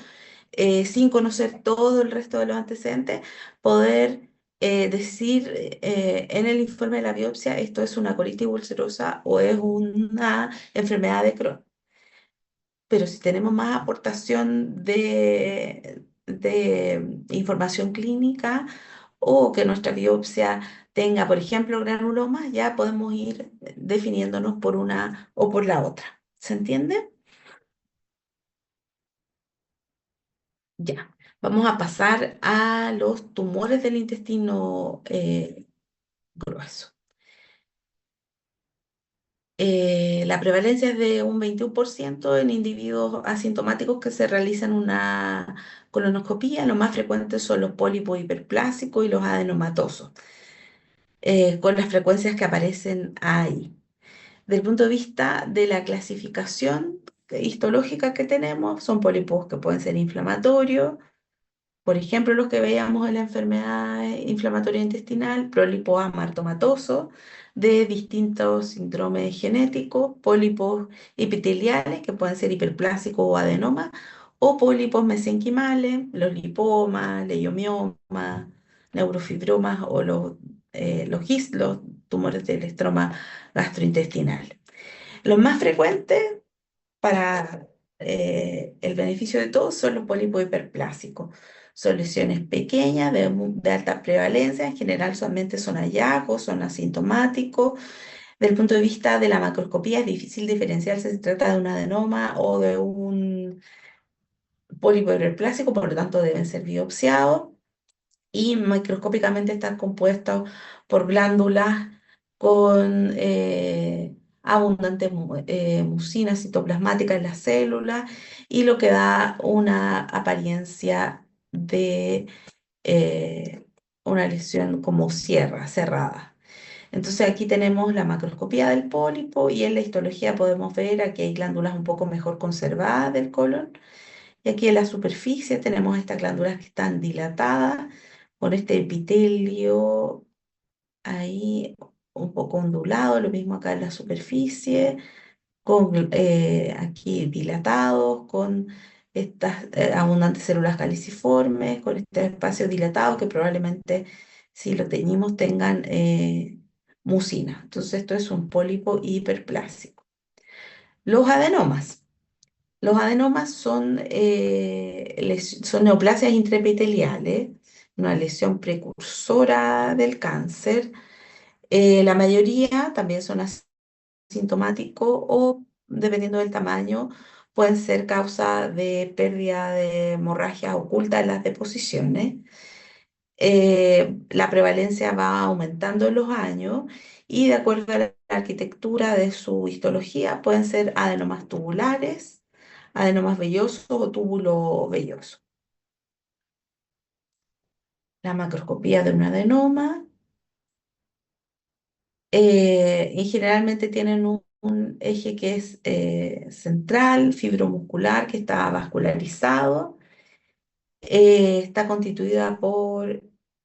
sin conocer todo el resto de los antecedentes, poder decir en el informe de la biopsia esto es una colitis ulcerosa o es una enfermedad de Crohn. Pero si tenemos más aportación de información clínica o que nuestra biopsia tenga, por ejemplo, granulomas, ya podemos ir definiéndonos por una o por la otra. ¿Se entiende? Ya. Vamos a pasar a los tumores del intestino grueso. La prevalencia es de un 21% en individuos asintomáticos que se realizan una colonoscopía. Los más frecuentes son los pólipos hiperplásicos y los adenomatosos, con las frecuencias que aparecen ahí. Desde el punto de vista de la clasificación histológica que tenemos, son pólipos que pueden ser inflamatorios, por ejemplo, los que veíamos en la enfermedad inflamatoria intestinal, pólipos amartomatosos de distintos síndromes genéticos, pólipos epiteliales que pueden ser hiperplásicos o adenomas, o pólipos mesenquimales, los lipomas, leiomiomas, neurofibromas o los GIS, los tumores del estroma gastrointestinal. Los más frecuentes para el beneficio de todos son los pólipos hiperplásicos. Son lesiones pequeñas de alta prevalencia, en general solamente son hallazgos, son asintomáticos. Desde el punto de vista de la macroscopía es difícil diferenciar si se trata de un adenoma o de un pólipo hiperplásico, por lo tanto deben ser biopsiados y microscópicamente están compuestos por glándulas con abundantes mucinas citoplasmáticas en las células y lo que da una apariencia de eh, una lesión como cerrada. Entonces aquí tenemos la macroscopía del pólipo y en la histología podemos ver aquí hay glándulas un poco mejor conservadas del colon y aquí en la superficie tenemos estas glándulas que están dilatadas con este epitelio ahí un poco ondulado, lo mismo acá en la superficie, con aquí dilatados, con estas abundantes células caliciformes, con este espacio dilatado que probablemente si lo teñimos tengan mucina. Entonces esto es un pólipo hiperplásico. Los adenomas. Los adenomas son neoplasias intraepiteliales, una lesión precursora del cáncer. La mayoría también son asintomáticos o, dependiendo del tamaño, pueden ser causa de pérdida de hemorragia oculta en las deposiciones. La prevalencia va aumentando en los años y de acuerdo a la arquitectura de su histología pueden ser adenomas tubulares, adenomas vellosos o túbulo velloso. La macroscopía de un adenoma y generalmente tienen un eje que es central, fibromuscular, que está vascularizado. Está constituida por,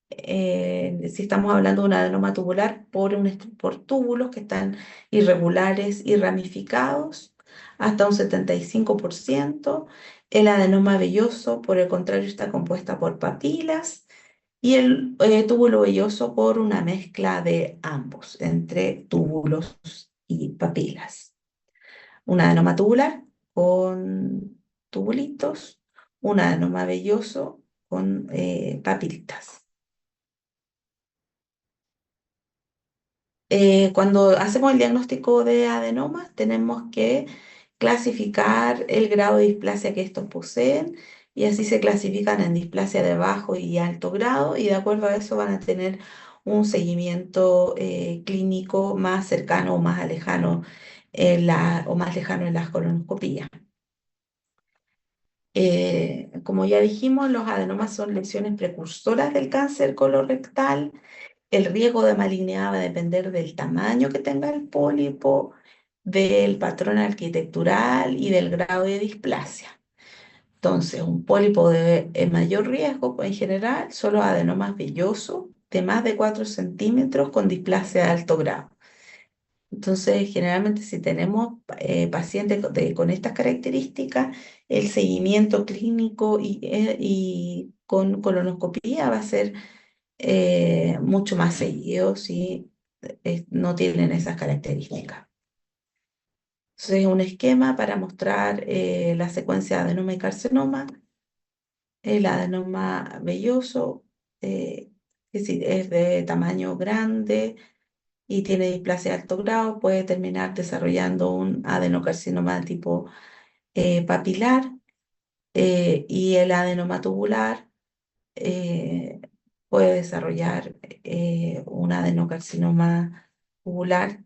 si estamos hablando de un adenoma tubular, por túbulos que están irregulares y ramificados, hasta un 75%. El adenoma velloso, por el contrario, está compuesta por papilas y el túbulo velloso por una mezcla de ambos, entre túbulos y papilas. Un adenoma tubular con tubulitos, un adenoma velloso con papilitas. Cuando hacemos el diagnóstico de adenomas, tenemos que clasificar el grado de displasia que estos poseen y así se clasifican en displasia de bajo y alto grado y de acuerdo a eso van a tener un seguimiento clínico más cercano o más lejano o más lejano en las colonoscopías. Como ya dijimos, los adenomas son lesiones precursoras del cáncer colorectal. El riesgo de malignidad va a depender del tamaño que tenga el pólipo, del patrón arquitectural y del grado de displasia. Entonces, un pólipo de mayor riesgo, pues, en general, son los adenomas vellosos de más de 4 centímetros con displasia de alto grado. Entonces, generalmente si tenemos pacientes con estas características, el seguimiento clínico y con colonoscopía va a ser mucho más seguido si no tienen esas características. Entonces, un esquema para mostrar la secuencia de adenoma y carcinoma. El adenoma velloso, que si es de tamaño grande, y tiene displasia de alto grado, puede terminar desarrollando un adenocarcinoma de tipo papilar. y el adenoma tubular eh, puede desarrollar un adenocarcinoma tubular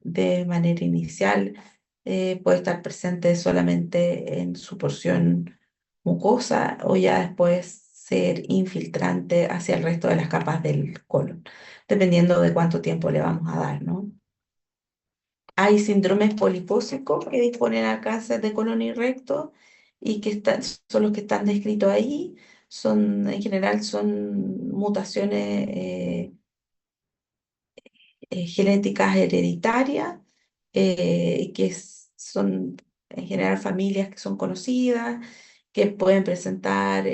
de manera inicial, puede estar presente solamente en su porción mucosa o ya después ser infiltrante hacia el resto de las capas del colon, dependiendo de cuánto tiempo le vamos a dar, ¿no? Hay síndromes polipósicos que disponen al cáncer de colon y recto y son los que están descritos ahí. En general son mutaciones genéticas hereditarias, son en general familias que son conocidas, que pueden presentar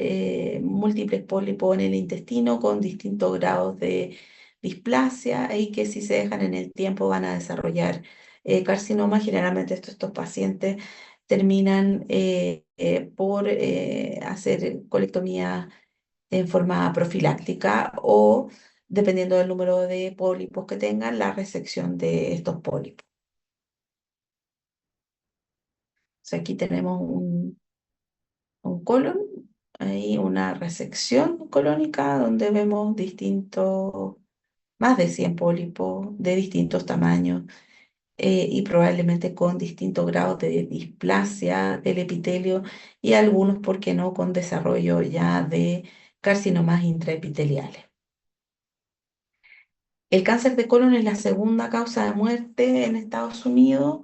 múltiples pólipos en el intestino con distintos grados de displasia y que si se dejan en el tiempo van a desarrollar carcinoma. Generalmente estos pacientes terminan por hacer colectomía en forma profiláctica o, dependiendo del número de pólipos que tengan, la resección de estos pólipos. O sea, aquí tenemos un colon, hay una resección colónica donde vemos más de 100 pólipos de distintos tamaños y probablemente con distintos grados de displasia del epitelio y algunos, ¿por qué no?, con desarrollo ya de carcinomas intraepiteliales. El cáncer de colon es la segunda causa de muerte en Estados Unidos.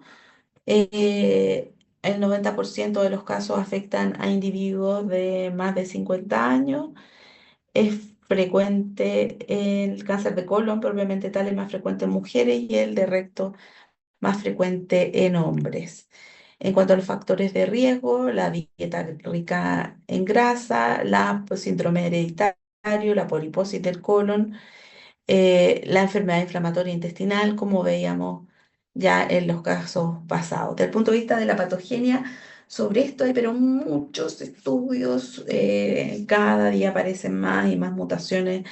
El 90% de los casos afectan a individuos de más de 50 años. Es frecuente el cáncer de colon, propiamente tal, es más frecuente en mujeres y el de recto más frecuente en hombres. En cuanto a los factores de riesgo, la dieta rica en grasa, síndrome hereditario, la poliposis del colon, la enfermedad inflamatoria intestinal, como veíamos ya en los casos pasados. Desde el punto de vista de la patogenia, sobre esto hay pero muchos estudios, cada día aparecen más y más mutaciones,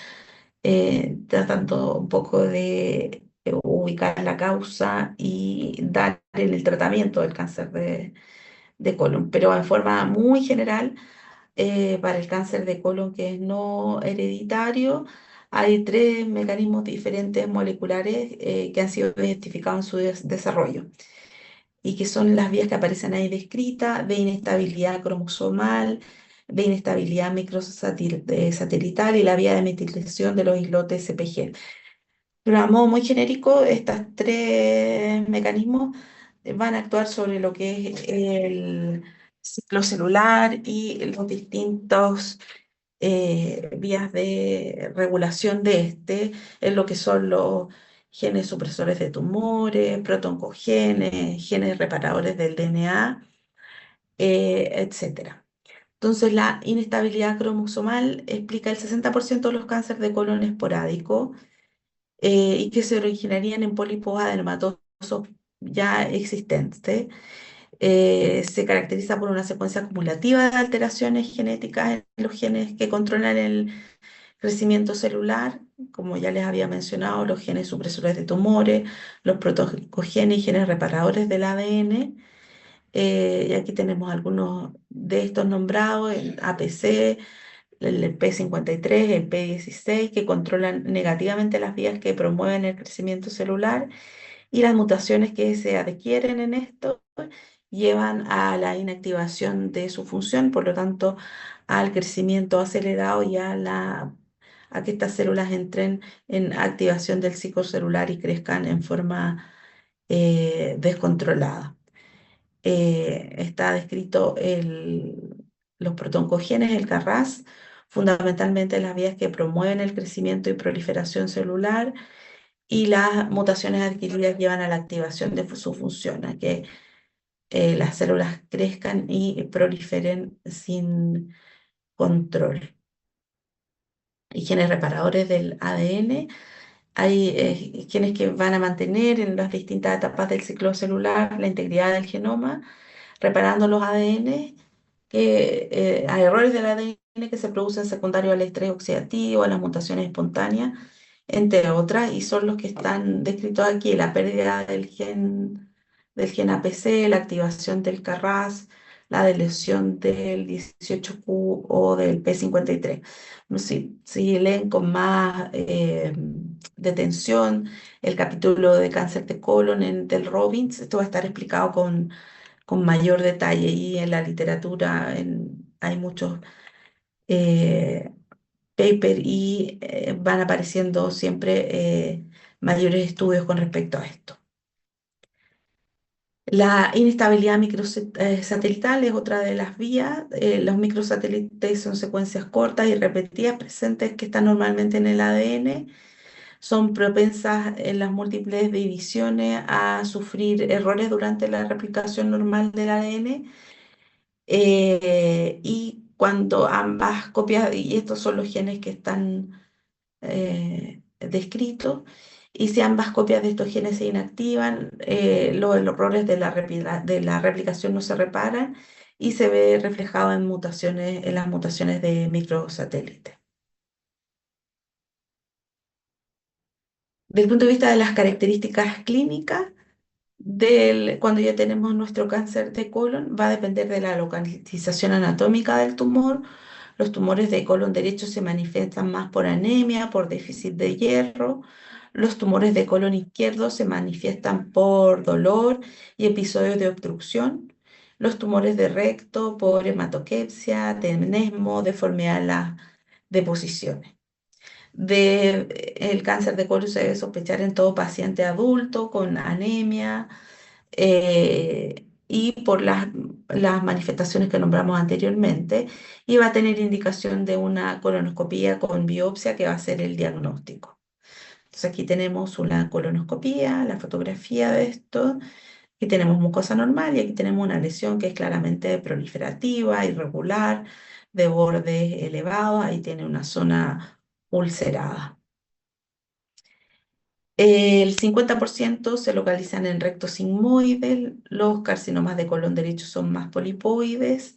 tratando un poco de ubicar la causa y dar en el tratamiento del cáncer de colon, pero en forma muy general para el cáncer de colon que es no hereditario, hay tres mecanismos diferentes moleculares que han sido identificados en su desarrollo y que son las vías que aparecen ahí descritas de inestabilidad cromosomal, de inestabilidad microsatelital y la vía de metilación de los islotes CpG. Pero a modo muy genérico, estos tres mecanismos van a actuar sobre lo que es el ciclo celular y los distintos vías de regulación de en lo que son los genes supresores de tumores, protoncogenes, genes reparadores del DNA, etcétera. Entonces, la inestabilidad cromosomal explica el 60% de los cánceres de colon esporádicos y que se originarían en pólipos adenomatosos ya existentes. Se caracteriza por una secuencia acumulativa de alteraciones genéticas en los genes que controlan el crecimiento celular, como ya les había mencionado, los genes supresores de tumores, los protogenes y genes reparadores del ADN. Y aquí tenemos algunos de estos nombrados, el APC, el P53, el P16, que controlan negativamente las vías que promueven el crecimiento celular y las mutaciones que se adquieren en esto llevan a la inactivación de su función, por lo tanto, al crecimiento acelerado y a que estas células entren en activación del ciclo celular y crezcan en forma descontrolada. Está descrito los protoncogenes, el Carras, fundamentalmente las vías que promueven el crecimiento y proliferación celular, y las mutaciones adquiridas llevan a la activación de su función, a que las células crezcan y proliferen sin control. Y genes reparadores del ADN, hay genes que van a mantener en las distintas etapas del ciclo celular la integridad del genoma, reparando los ADN, a errores del ADN que se producen secundarios al estrés oxidativo, a las mutaciones espontáneas, entre otras, y son los que están descritos aquí: la pérdida del gen APC, la activación del Carras, la de lesión del 18Q o del P53. No sé si leen con más detención el capítulo de cáncer de colon del Robbins, esto va a estar explicado con mayor detalle y en la literatura hay muchos eh, papers y van apareciendo siempre mayores estudios con respecto a esto. La inestabilidad microsatelital es otra de las vías. Los microsatélites son secuencias cortas y repetidas presentes que están normalmente en el ADN. Son propensas en las múltiples divisiones a sufrir errores durante la replicación normal del ADN. Y cuando ambas copias, y estos son los genes que están descritos, y si ambas copias de estos genes se inactivan, los errores de de la replicación no se reparan y se ve reflejado en mutaciones, en las mutaciones de microsatélites. Desde el punto de vista de las características clínicas, cuando ya tenemos nuestro cáncer de colon, va a depender de la localización anatómica del tumor. Los tumores de colon derecho se manifiestan más por anemia, por déficit de hierro. Los tumores de colon izquierdo se manifiestan por dolor y episodios de obstrucción. Los tumores de recto por hematoquepsia, tenesmo, deformidad en las deposiciones. El cáncer de colon se debe sospechar en todo paciente adulto con anemia, y por las manifestaciones que nombramos anteriormente, y va a tener indicación de una colonoscopía con biopsia que va a ser el diagnóstico. Entonces aquí tenemos una colonoscopía, la fotografía de esto, aquí tenemos mucosa normal y aquí tenemos una lesión que es claramente proliferativa, irregular, de bordes elevados, ahí tiene una zona ulcerada. El 50% se localizan en recto sigmoides, los carcinomas de colon derecho son más polipoides,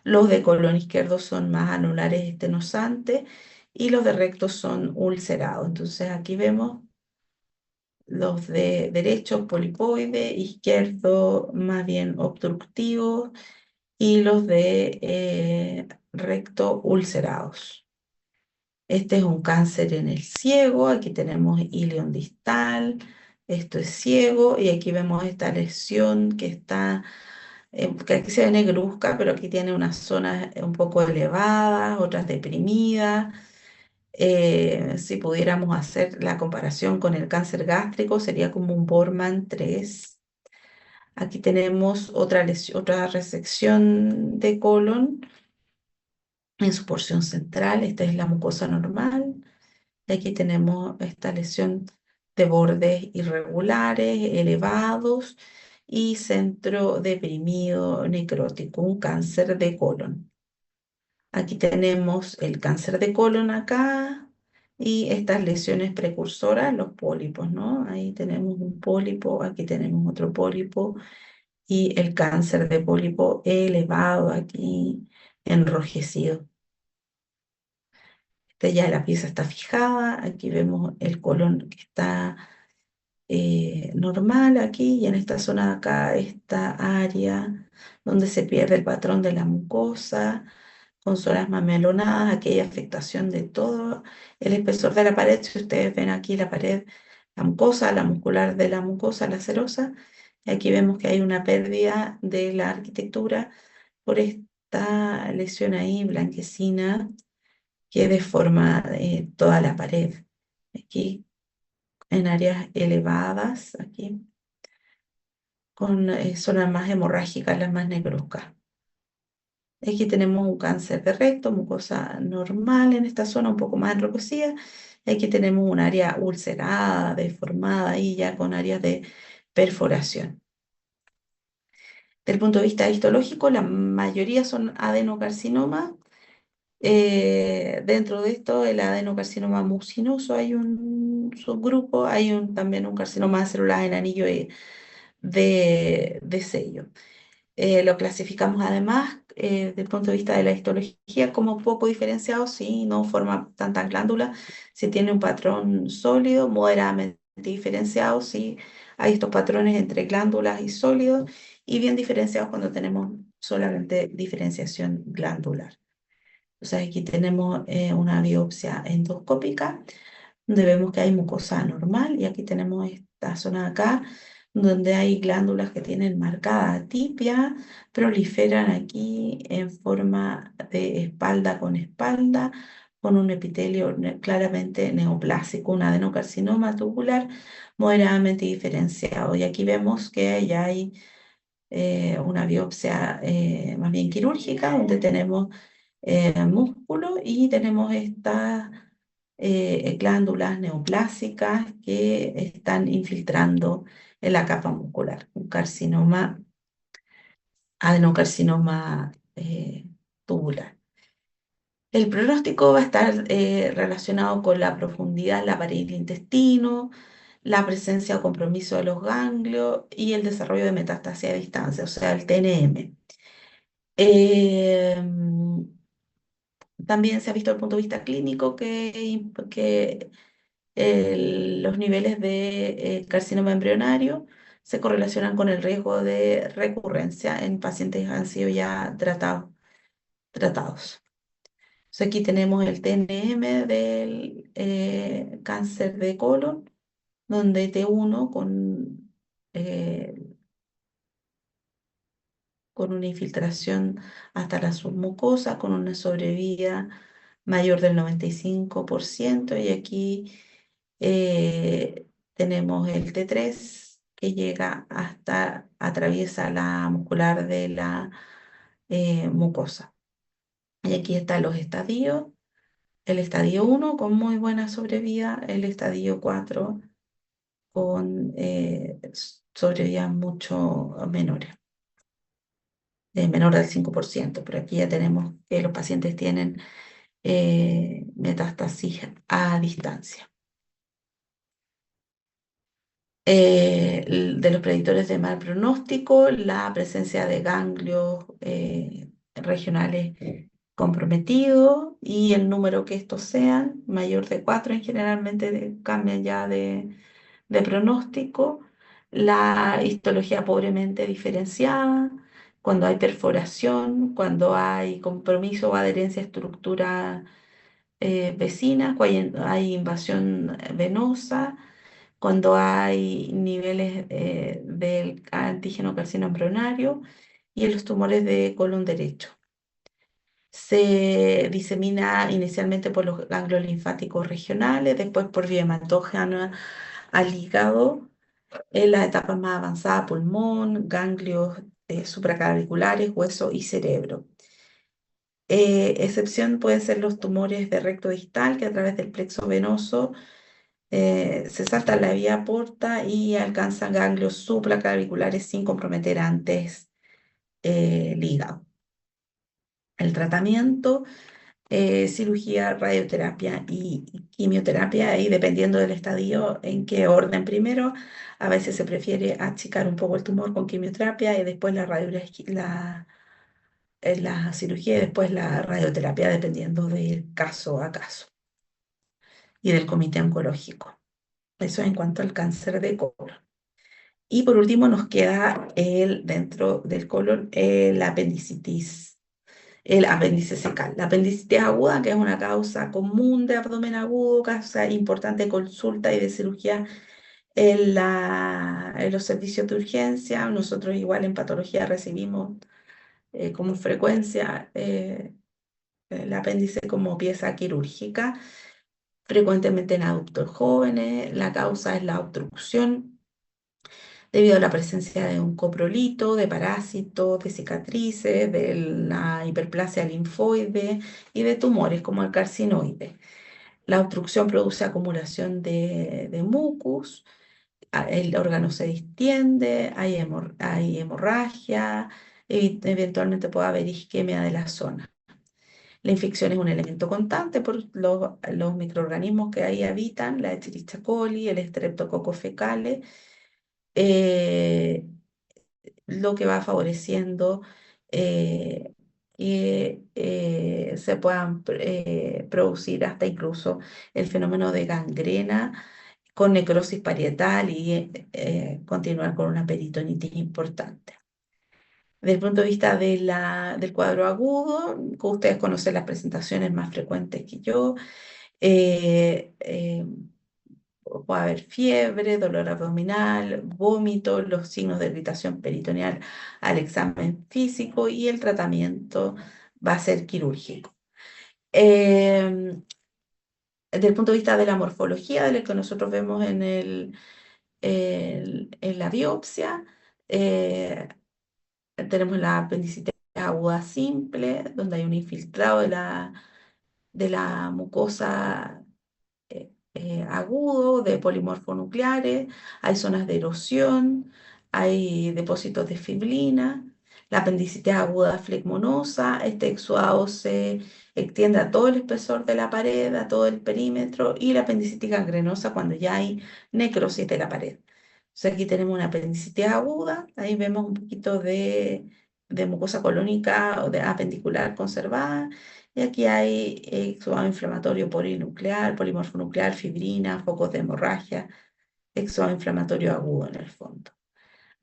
los de colon izquierdo son más anulares estenosantes y los de recto son ulcerados. Entonces aquí vemos los de derecho polipoide, izquierdo más bien obstructivos y los de recto ulcerados. Este es un cáncer en el ciego, aquí tenemos ilion distal, esto es ciego y aquí vemos esta lesión que está, que aquí se ve negruzca, pero aquí tiene unas zonas un poco elevadas, otras deprimidas. Si pudiéramos hacer la comparación con el cáncer gástrico, sería como un Borman 3. Aquí tenemos otra lesión, otra resección de colon en su porción central, esta es la mucosa normal. Y aquí tenemos esta lesión de bordes irregulares, elevados y centro deprimido necrótico, un cáncer de colon. Aquí tenemos el cáncer de colon acá y estas lesiones precursoras, los pólipos, ¿no? Ahí tenemos un pólipo, aquí tenemos otro pólipo y el cáncer de pólipo elevado aquí, enrojecido. Ya la pieza está fijada, aquí vemos el colon que está normal aquí y en esta zona de acá, esta área donde se pierde el patrón de la mucosa, con zonas mamelonadas, aquí hay afectación de todo el espesor de la pared. Si ustedes ven aquí la pared, la mucosa, la muscular de la mucosa, la serosa, y aquí vemos que hay una pérdida de la arquitectura por esta lesión ahí blanquecina que deforma toda la pared. Aquí en áreas elevadas, aquí con zonas más hemorrágicas, las más negruzcas. Aquí tenemos un cáncer de recto, mucosa normal en esta zona, un poco más enrojecida. Aquí tenemos un área ulcerada, deformada y ya con áreas de perforación. Desde el punto de vista histológico, la mayoría son adenocarcinomas. Dentro de esto, el adenocarcinoma mucinoso hay un subgrupo, hay también un carcinoma de células en anillo de sello. Lo clasificamos además desde el punto de vista de la histología como poco diferenciado, si no forma tantas glándulas, si tiene un patrón sólido, moderadamente diferenciado, si hay estos patrones entre glándulas y sólidos, y bien diferenciados cuando tenemos solamente diferenciación glandular. Entonces aquí tenemos una biopsia endoscópica donde vemos que hay mucosa normal y aquí tenemos esta zona de acá donde hay glándulas que tienen marcada atipia, proliferan aquí en forma de espalda, con un epitelio claramente neoplásico, un adenocarcinoma tubular moderadamente diferenciado. Y aquí vemos que ya hay una biopsia más bien quirúrgica, donde tenemos músculo y tenemos estas glándulas neoplásicas que están infiltrando en la capa muscular, un carcinoma, adenocarcinoma tubular. El pronóstico va a estar relacionado con la profundidad en la pared del intestino, la presencia o compromiso de los ganglios y el desarrollo de metástasis a distancia, o sea, el TNM. Eh, También se ha visto desde el punto de vista clínico que los niveles de carcinoma embrionario se correlacionan con el riesgo de recurrencia en pacientes que han sido ya tratados. Entonces aquí tenemos el TNM del cáncer de colon, donde T1 con una infiltración hasta la submucosa, con una sobrevida mayor del 95%, y aquí tenemos el T3 que llega hasta, atraviesa la muscular de la mucosa. Y aquí están los estadios, el estadio 1 con muy buena sobrevida, el estadio 4 con sobrevidas mucho menores, menor del 5%, pero aquí ya tenemos que los pacientes tienen metástasis a distancia. De los predictores de mal pronóstico, la presencia de ganglios regionales comprometidos y el número que estos sean, mayor de 4 generalmente cambian ya de pronóstico. La histología pobremente diferenciada, cuando hay perforación, cuando hay compromiso o adherencia a estructura vecina, cuando hay invasión venosa, cuando hay niveles del antígeno carcinoma embrionario y en los tumores de colon derecho. Se disemina inicialmente por los ganglios linfáticos regionales, después por vía hematógena al hígado, en las etapas más avanzadas, pulmón, ganglios supraclaviculares, hueso y cerebro. Excepción pueden ser los tumores de recto distal, que a través del plexo venoso se saltan la vía porta y alcanzan ganglios supraclaviculares sin comprometer antes el hígado. El tratamiento, cirugía, radioterapia y quimioterapia, y dependiendo del estadio en qué orden primero, a veces se prefiere achicar un poco el tumor con quimioterapia y después la cirugía y después la radioterapia, dependiendo del caso a caso y del comité oncológico. Eso en cuanto al cáncer de colon. Y por último nos queda dentro del colon el apéndice secal. La apendicitis aguda, que es una causa común de abdomen agudo, causa importante de consulta y de cirugía en los servicios de urgencia. Nosotros igual en patología recibimos con frecuencia el apéndice como pieza quirúrgica, frecuentemente en adultos jóvenes. La causa es la obstrucción debido a la presencia de un coprolito, de parásitos, de cicatrices, de la hiperplasia linfoide y de tumores como el carcinoide. La obstrucción produce acumulación de mucus, el órgano se distiende, hay hemorragia, eventualmente puede haber isquemia de la zona. La infección es un elemento constante por los microorganismos que ahí habitan, la Escherichia coli, el Streptococcus fecalis, eh, lo que va favoreciendo que se puedan producir hasta incluso el fenómeno de gangrena con necrosis parietal y continuar con una peritonitis importante. Desde el punto de vista del cuadro agudo, que ustedes conocen las presentaciones más frecuentes que yo, eh, eh, puede haber fiebre, dolor abdominal, vómito, los signos de irritación peritoneal al examen físico y el tratamiento va a ser quirúrgico. Em, Desde el punto de vista de la morfología, de lo que nosotros vemos en la biopsia, eh, tenemos la apendicitis aguda simple, donde hay un infiltrado de la mucosa agudo de polimorfonucleares, hay zonas de erosión, hay depósitos de fibrina, la apendicitis aguda flegmonosa, este exudado se extiende a todo el espesor de la pared, a todo el perímetro, y la apendicitis gangrenosa cuando ya hay necrosis de la pared. Entonces aquí tenemos una apendicitis aguda, ahí vemos un poquito de mucosa colónica o de apendicular conservada, y aquí hay exudado inflamatorio polinuclear, polimorfonuclear, fibrina, focos de hemorragia, exudado inflamatorio agudo en el fondo.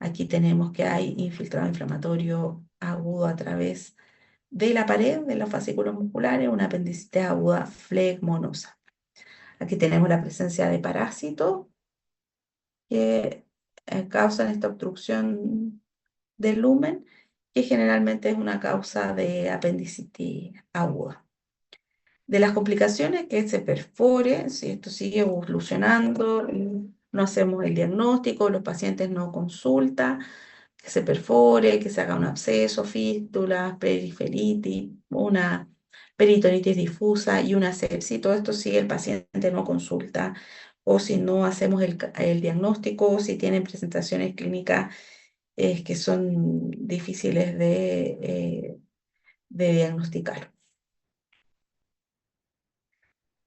Aquí tenemos que hay infiltrado inflamatorio agudo a través de la pared de los fascículos musculares, una apendicitis aguda flegmonosa. Aquí tenemos la presencia de parásitos que causan esta obstrucción del lumen, que generalmente es una causa de apendicitis aguda. De las complicaciones, que se perfore, si esto sigue evolucionando, no hacemos el diagnóstico, los pacientes no consultan, que se perfore, que se haga un absceso, fístulas, periferitis, una peritonitis difusa y una sepsis. Todo esto si el paciente no consulta o si no hacemos el diagnóstico, o si tienen presentaciones clínicas que son difíciles de diagnosticar.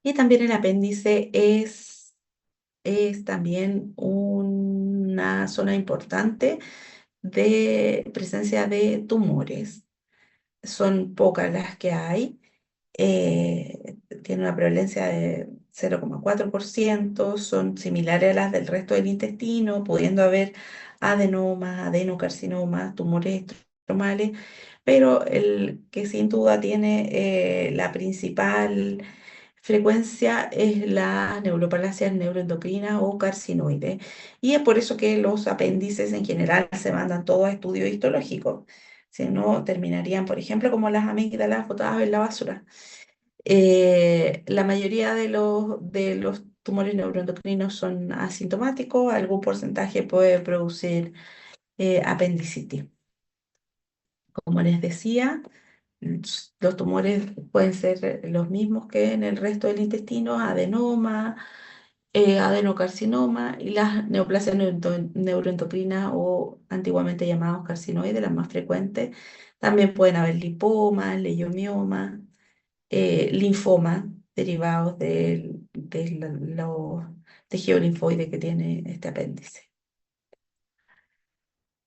Y también el apéndice es también una zona importante de presencia de tumores. Son pocas las que hay. Tiene una prevalencia de 0,4%, son similares a las del resto del intestino, pudiendo haber adenomas, adenocarcinomas, tumores estromales, pero el que sin duda tiene la principal frecuencia es la neuroplasia neuroendocrina o carcinoide. Y es por eso que los apéndices en general se mandan todos a estudios histológicos. Si no, terminarían, por ejemplo, como las amígdalas botadas en la basura. La mayoría de los tumores neuroendocrinos son asintomáticos, algún porcentaje puede producir apendicitis. Como les decía, los tumores pueden ser los mismos que en el resto del intestino, adenoma, adenocarcinoma y las neoplasias neuroendocrinas o antiguamente llamados carcinoides, las más frecuentes. También pueden haber lipomas, leiomiomas, linfomas derivados de los tejidos linfoides que tiene este apéndice.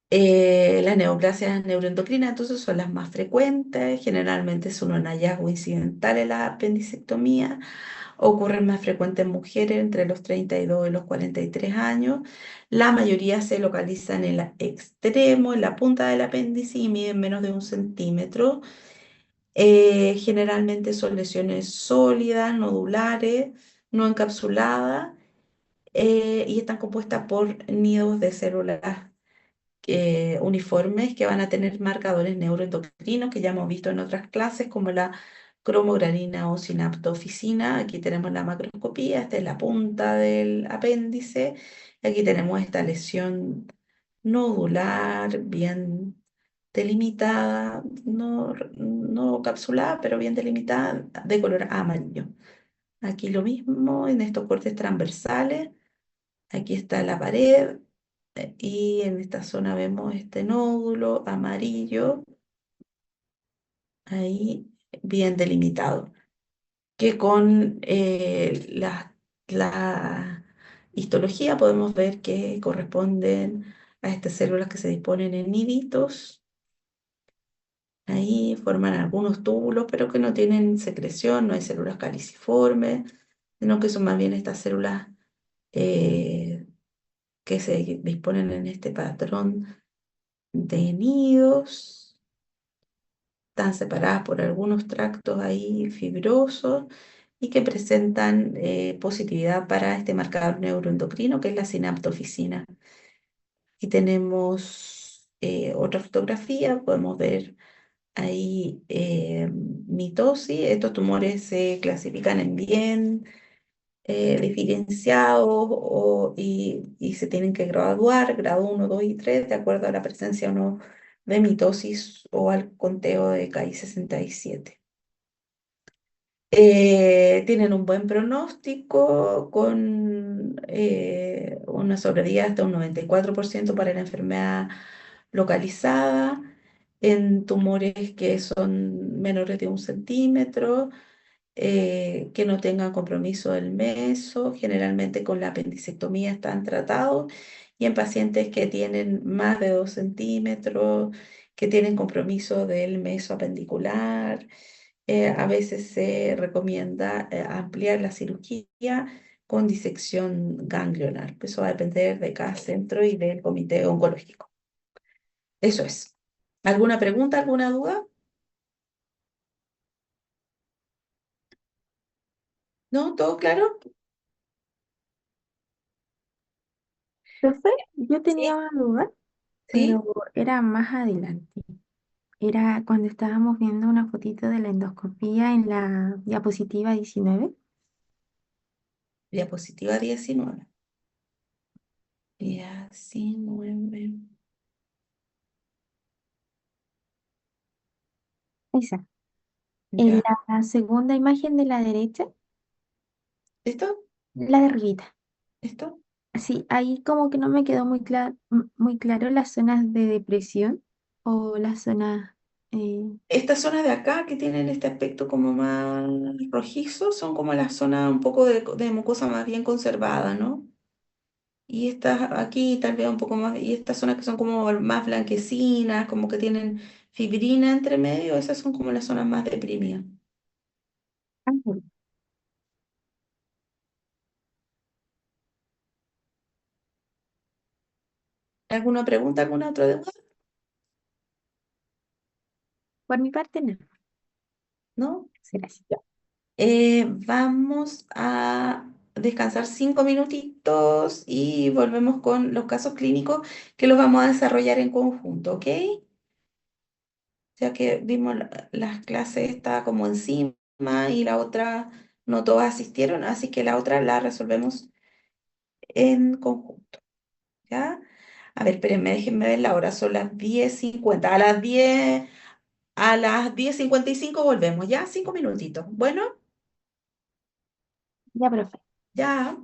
Las neoplasias neuroendocrinas entonces son las más frecuentes, generalmente son un hallazgo incidental en la apendicectomía, ocurren más frecuentes en mujeres entre los 32 y los 43 años, la mayoría se localizan en el extremo, en la punta del apéndice y miden menos de 1 centímetro. Generalmente son lesiones sólidas, nodulares, no encapsuladas, y están compuestas por nidos de células uniformes que van a tener marcadores neuroendocrinos que ya hemos visto en otras clases, como la cromogranina o sinaptoficina. Aquí tenemos la macroscopía, esta es la punta del apéndice. Aquí tenemos esta lesión nodular, bien delimitada, no capsulada, pero bien delimitada, de color amarillo. Aquí lo mismo en estos cortes transversales. Aquí está la pared y en esta zona vemos este nódulo amarillo, ahí bien delimitado, que con la histología podemos ver que corresponden a estas células que se disponen en niditos. Ahí forman algunos túbulos, pero que no tienen secreción, no hay células caliciformes, sino que son más bien estas células eh, que se disponen en este patrón de nidos, están separadas por algunos tractos ahí fibrosos y que presentan positividad para este marcador neuroendocrino que es la sinaptofisina. Y tenemos otra fotografía, podemos ver ahí mitosis. Estos tumores se clasifican en bien diferenciados y se tienen que graduar, grado 1, 2 y 3 de acuerdo a la presencia o no de mitosis o al conteo de Ki-67. Tienen un buen pronóstico con una sobrevida hasta un 94% para la enfermedad localizada en tumores que son menores de 1 centímetro, que no tengan compromiso del meso, generalmente con la apendicectomía están tratados, y en pacientes que tienen más de 2 centímetros, que tienen compromiso del meso apendicular, a veces se recomienda ampliar la cirugía con disección ganglionar. Eso va a depender de cada centro y del comité oncológico. Eso es. ¿Alguna pregunta, alguna duda? ¿No? ¿Todo claro? Profe, yo tenía Sí, una duda, pero sí. era más adelante. Era cuando estábamos viendo una fotito de la endoscopía en la diapositiva 19. Diapositiva 19. 19. Esa. En Ya. la segunda imagen de la derecha, ¿Esto? la de arribita. ¿Esto? Sí, ahí como que no me quedó muy claro las zonas de depresión o las zonas... eh, Estas zonas de acá que tienen este aspecto como más rojizo son como las zonas un poco de mucosa más bien conservada, ¿no? Y estas aquí tal vez un poco más, y estas zonas que son como más blanquecinas, como que tienen fibrina entre medio, esas son como las zonas más deprimidas. ángel. ¿Alguna pregunta, alguna otra duda? Por mi parte, no. ¿No? Gracias. Ya. Vamos a descansar 5 minutitos y volvemos con los casos clínicos que los vamos a desarrollar en conjunto, ¿ok? Ya que vimos las clases, está como encima y la otra no todas asistieron, así que la otra la resolvemos en conjunto, ¿ya? A ver, espérenme, déjenme ver la hora, son las 10:50. A las 10:55 volvemos, ¿ya? 5 minutitos. Bueno, Ya, profe. ya.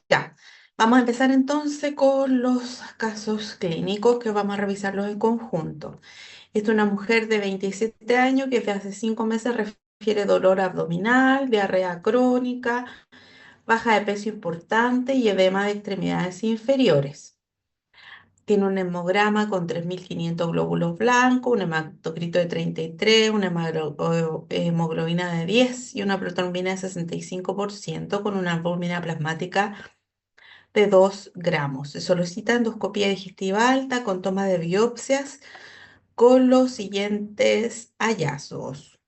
Ya, vamos a empezar entonces con los casos clínicos que vamos a revisarlos en conjunto. Esta es una mujer de 27 años que desde hace 5 meses refiere dolor abdominal, diarrea crónica, baja de peso importante y edema de extremidades inferiores. Tiene un hemograma con 3.500 glóbulos blancos, un hematocrito de 33, una hemoglobina de 10 y una protrombina de 65% con una albúmina plasmática de 2 gramos. Se solicita endoscopia digestiva alta con toma de biopsias con los siguientes hallazgos.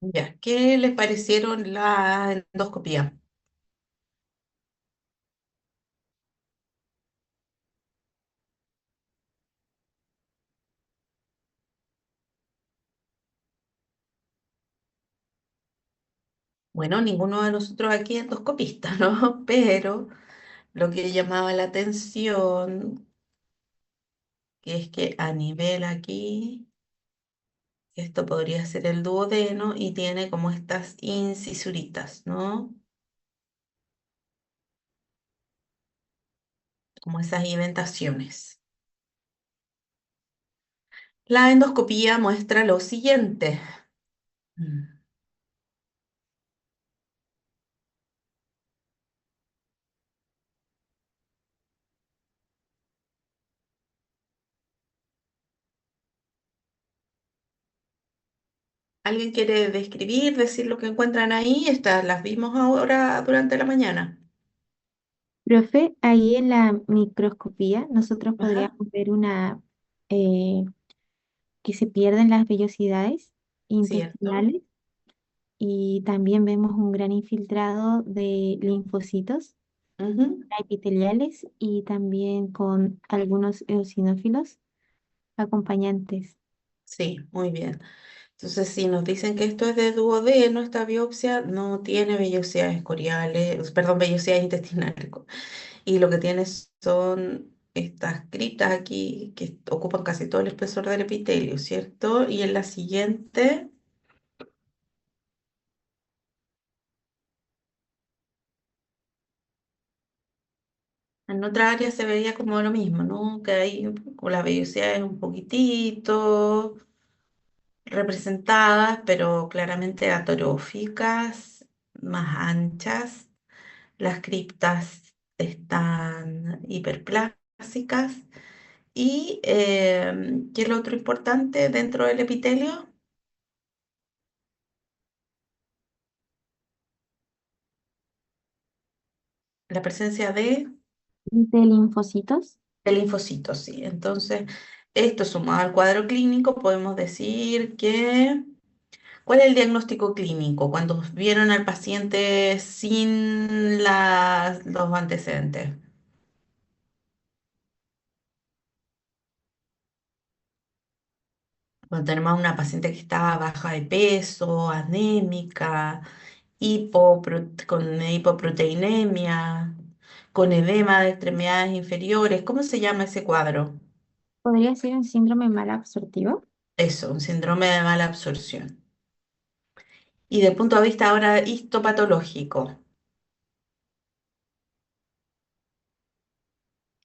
Ya, ¿qué les parecieron la endoscopia? Bueno, ninguno de nosotros aquí es endoscopista, ¿no? Pero lo que llamaba la atención, que es que a nivel aquí, esto podría ser el duodeno y tiene como estas incisuritas, ¿no? Como esas indentaciones. La endoscopía muestra lo siguiente. Mm. ¿Alguien quiere describir, decir lo que encuentran ahí? Estas las vimos ahora durante la mañana. Profe, ahí en la microscopía nosotros Ajá, podríamos ver eh, que se pierden las vellosidades cierto. intestinales y también vemos un gran infiltrado de linfocitos Ujú. epiteliales y también con algunos eosinófilos acompañantes. Sí, muy bien. Entonces, si nos dicen que esto es de duodeno, esta biopsia no tiene vellosidades coriales, perdón, vellosidades intestinales. Y lo que tiene son estas criptas aquí que ocupan casi todo el espesor del epitelio, ¿cierto? Y en la siguiente, en otra área se vería como lo mismo, ¿no? Que hay con las vellosidades un poquitito representadas, pero claramente atrofitas, más anchas. Las criptas están hiperplásicas. ¿Y qué es lo otro importante dentro del epitelio? La presencia De linfocitos. de linfocitos, sí. Entonces, esto sumado al cuadro clínico, podemos decir que, ¿cuál es el diagnóstico clínico cuando vieron al paciente sin los antecedentes? Cuando tenemos a una paciente que está baja de peso, anémica, con hipoproteinemia, con edema de extremidades inferiores, ¿cómo se llama ese cuadro? Podría ser un síndrome malabsortivo. Eso, un síndrome de mala absorción. Y del punto de vista ahora histopatológico,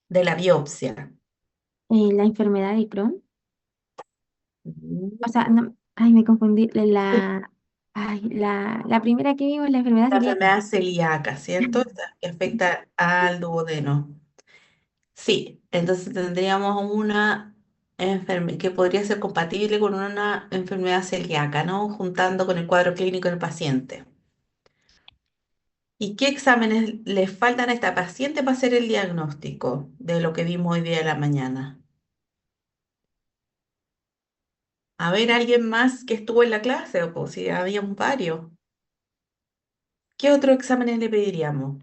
de la biopsia. La enfermedad de Crohn. O Mm. sea, no, ay, me confundí. La primera que vimos, la enfermedad La celíaca. enfermedad celíaca, ¿cierto? Esta que afecta al duodeno. Sí, entonces tendríamos una enfermedad que podría ser compatible con una enfermedad celíaca, ¿no? Juntando con el cuadro clínico del paciente. ¿Y qué exámenes le faltan a esta paciente para hacer el diagnóstico de lo que vimos hoy día de la mañana? A ver, ¿alguien más que estuvo en la clase? O pues, si había varios. ¿Qué otros exámenes le pediríamos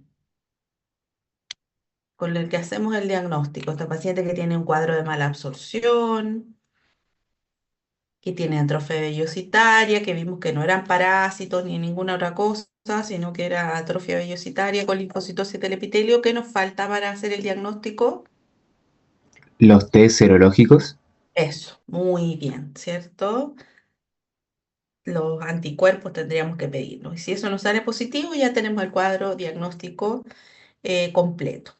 con el que hacemos el diagnóstico? Esta paciente que tiene un cuadro de mala absorción, que tiene atrofia vellositaria, que vimos que no eran parásitos ni ninguna otra cosa, sino que era atrofia vellositaria con linfocitosis del epitelio. ¿Qué nos falta para hacer el diagnóstico? Los test serológicos. Eso, muy bien, ¿cierto? Los anticuerpos tendríamos que pedirlos. Y si eso nos sale positivo, ya tenemos el cuadro diagnóstico completo.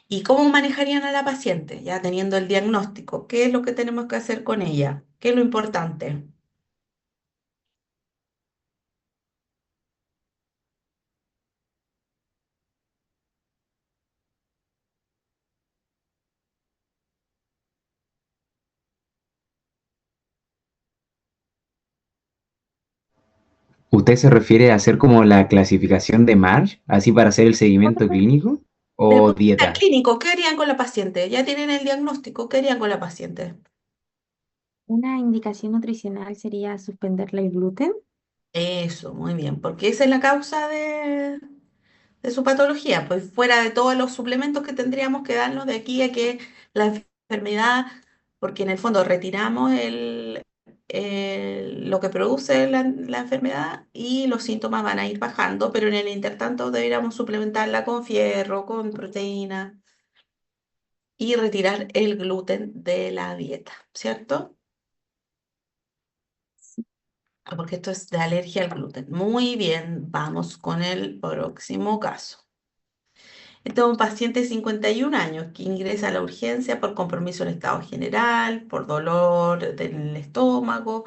¿Y cómo manejarían a la paciente? Ya teniendo el diagnóstico, ¿qué es lo que tenemos que hacer con ella? ¿Qué es lo importante? ¿Usted se refiere a hacer como la clasificación de Marsh, así para hacer el seguimiento clínico? Del ¿O punto de vista dieta? clínico, ¿qué harían con la paciente? Ya tienen el diagnóstico, ¿qué harían con la paciente? Una indicación nutricional sería suspenderle el gluten. Eso, muy bien, porque esa es la causa de su patología, pues fuera de todos los suplementos que tendríamos que darnos de aquí a que la enfermedad, porque en el fondo retiramos lo que produce la enfermedad y los síntomas van a ir bajando, pero en el intertanto deberíamos suplementarla con fierro, con proteína y retirar el gluten de la dieta, ¿cierto? Porque esto es de alergia al gluten. Muy bien, vamos con el próximo caso. Este es un paciente de 51 años que ingresa a la urgencia por compromiso en estado general, por dolor del estómago,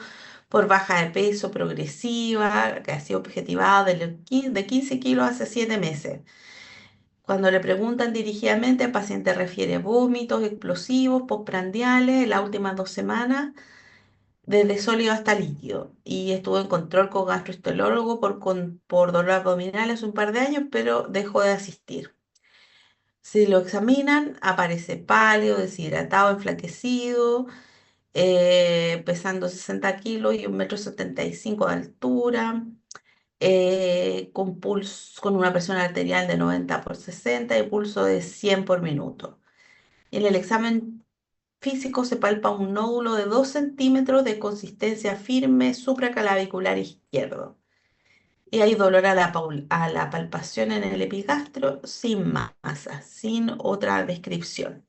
por baja de peso progresiva, que ha sido objetivada de 15 kilos hace 7 meses. Cuando le preguntan dirigidamente, el paciente refiere vómitos explosivos, postprandiales en las últimas 2 semanas, desde sólido hasta líquido. Y estuvo en control con gastroenterólogo por dolor abdominal hace un par de años, pero dejó de asistir. Si lo examinan, aparece pálido, deshidratado, enflaquecido, pesando 60 kilos y 1,75 m de altura, con una presión arterial de 90 por 60 y pulso de 100 por minuto. En el examen físico se palpa un nódulo de 2 centímetros de consistencia firme supraclavicular izquierdo. Y hay dolor a la palpación en el epigastro sin masa, sin otra descripción.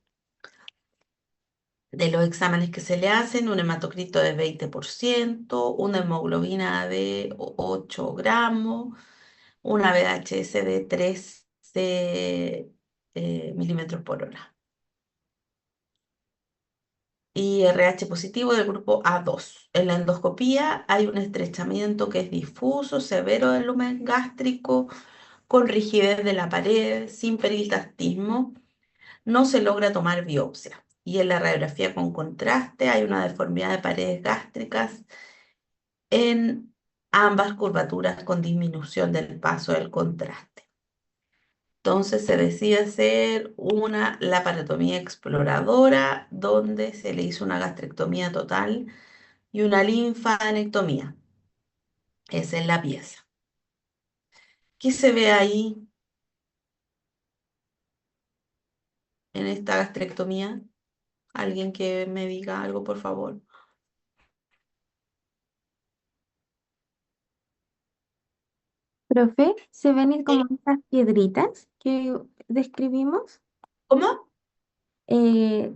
De los exámenes que se le hacen, un hematocrito de 20%, una hemoglobina de 8 gramos, una VHS de 13 milímetros por hora. Y RH positivo del grupo A2. En la endoscopía hay un estrechamiento que es difuso, severo del lumen gástrico, con rigidez de la pared, sin peritactismo. No se logra tomar biopsia. Y en la radiografía con contraste hay una deformidad de paredes gástricas en ambas curvaturas con disminución del paso del contraste. Entonces se decide hacer una laparotomía exploradora donde se le hizo una gastrectomía total y una linfadenectomía. Esa es la pieza. ¿Qué se ve ahí en esta gastrectomía? Alguien que me diga algo, por favor. Profe, ¿se ven como ¿Sí? estas piedritas que describimos? ¿Cómo?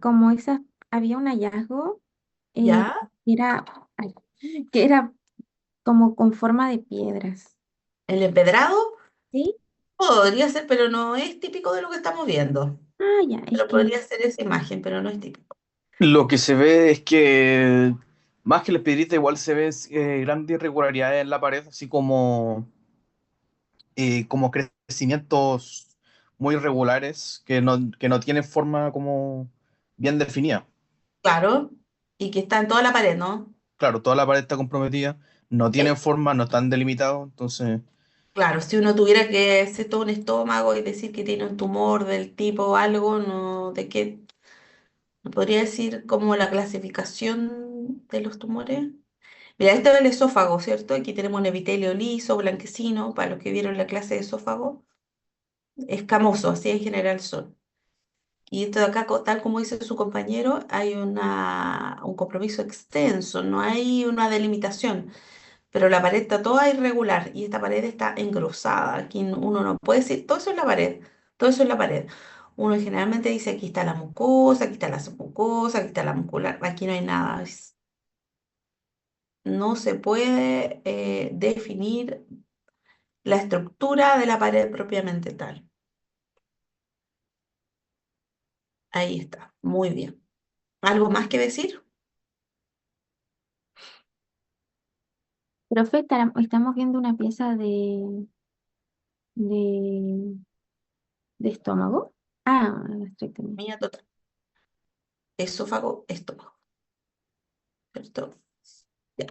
Como esas, había un hallazgo eh, ¿Ya? que era, ay, que era como con forma de piedras. ¿El empedrado? ¿Sí? Podría ser, pero no es típico de lo que estamos viendo. Ah, ya, es Pero que, podría ser esa imagen, pero no es típico. Lo que se ve es que más que la piedrita igual se ven grandes irregularidades en la pared, así como crecimientos muy irregulares que no tienen forma como bien definida. Claro. Y que está en toda la pared, ¿no? Claro, toda la pared está comprometida, no tienen Eh, forma, no están delimitados, entonces, claro, si uno tuviera que hacer todo un estómago y decir que tiene un tumor del tipo o algo, no, ¿de qué? ¿No podría decir como la clasificación de los tumores? Mira, este es el esófago, ¿cierto? Aquí tenemos un epitelio liso, blanquecino, para los que vieron la clase de esófago, escamoso, así en general son. Y esto de acá, tal como dice su compañero, hay un compromiso extenso, no hay una delimitación, pero la pared está toda irregular y esta pared está engrosada. Aquí uno no puede decir, todo eso es la pared, todo eso es la pared. Uno generalmente dice, aquí está la mucosa, aquí está la submucosa, aquí está la muscular, aquí no hay nada. No se puede definir la estructura de la pared propiamente tal. Ahí está, muy bien. ¿Algo más que decir? Profe, estamos viendo una pieza de, de estómago. Ah, gastrectomía. Mía total. Esófago, estómago, ¿cierto? Ya.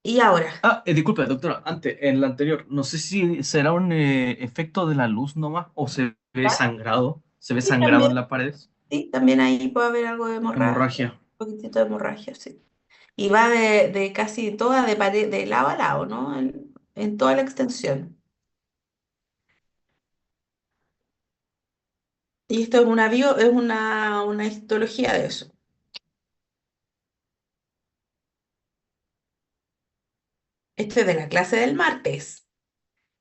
Y ahora, Ah, disculpe, doctora, antes, en la anterior, no sé si será un efecto de la luz nomás o ¿ya? se ve Sí, sangrado en también, las paredes, sí, también ahí puede haber algo de hemorragia, hemorragia. un poquitito de hemorragia, sí. Y va de casi toda de pared, de lado a lado, ¿no? En toda la extensión. Y esto es una histología de eso. Esto es de la clase del martes.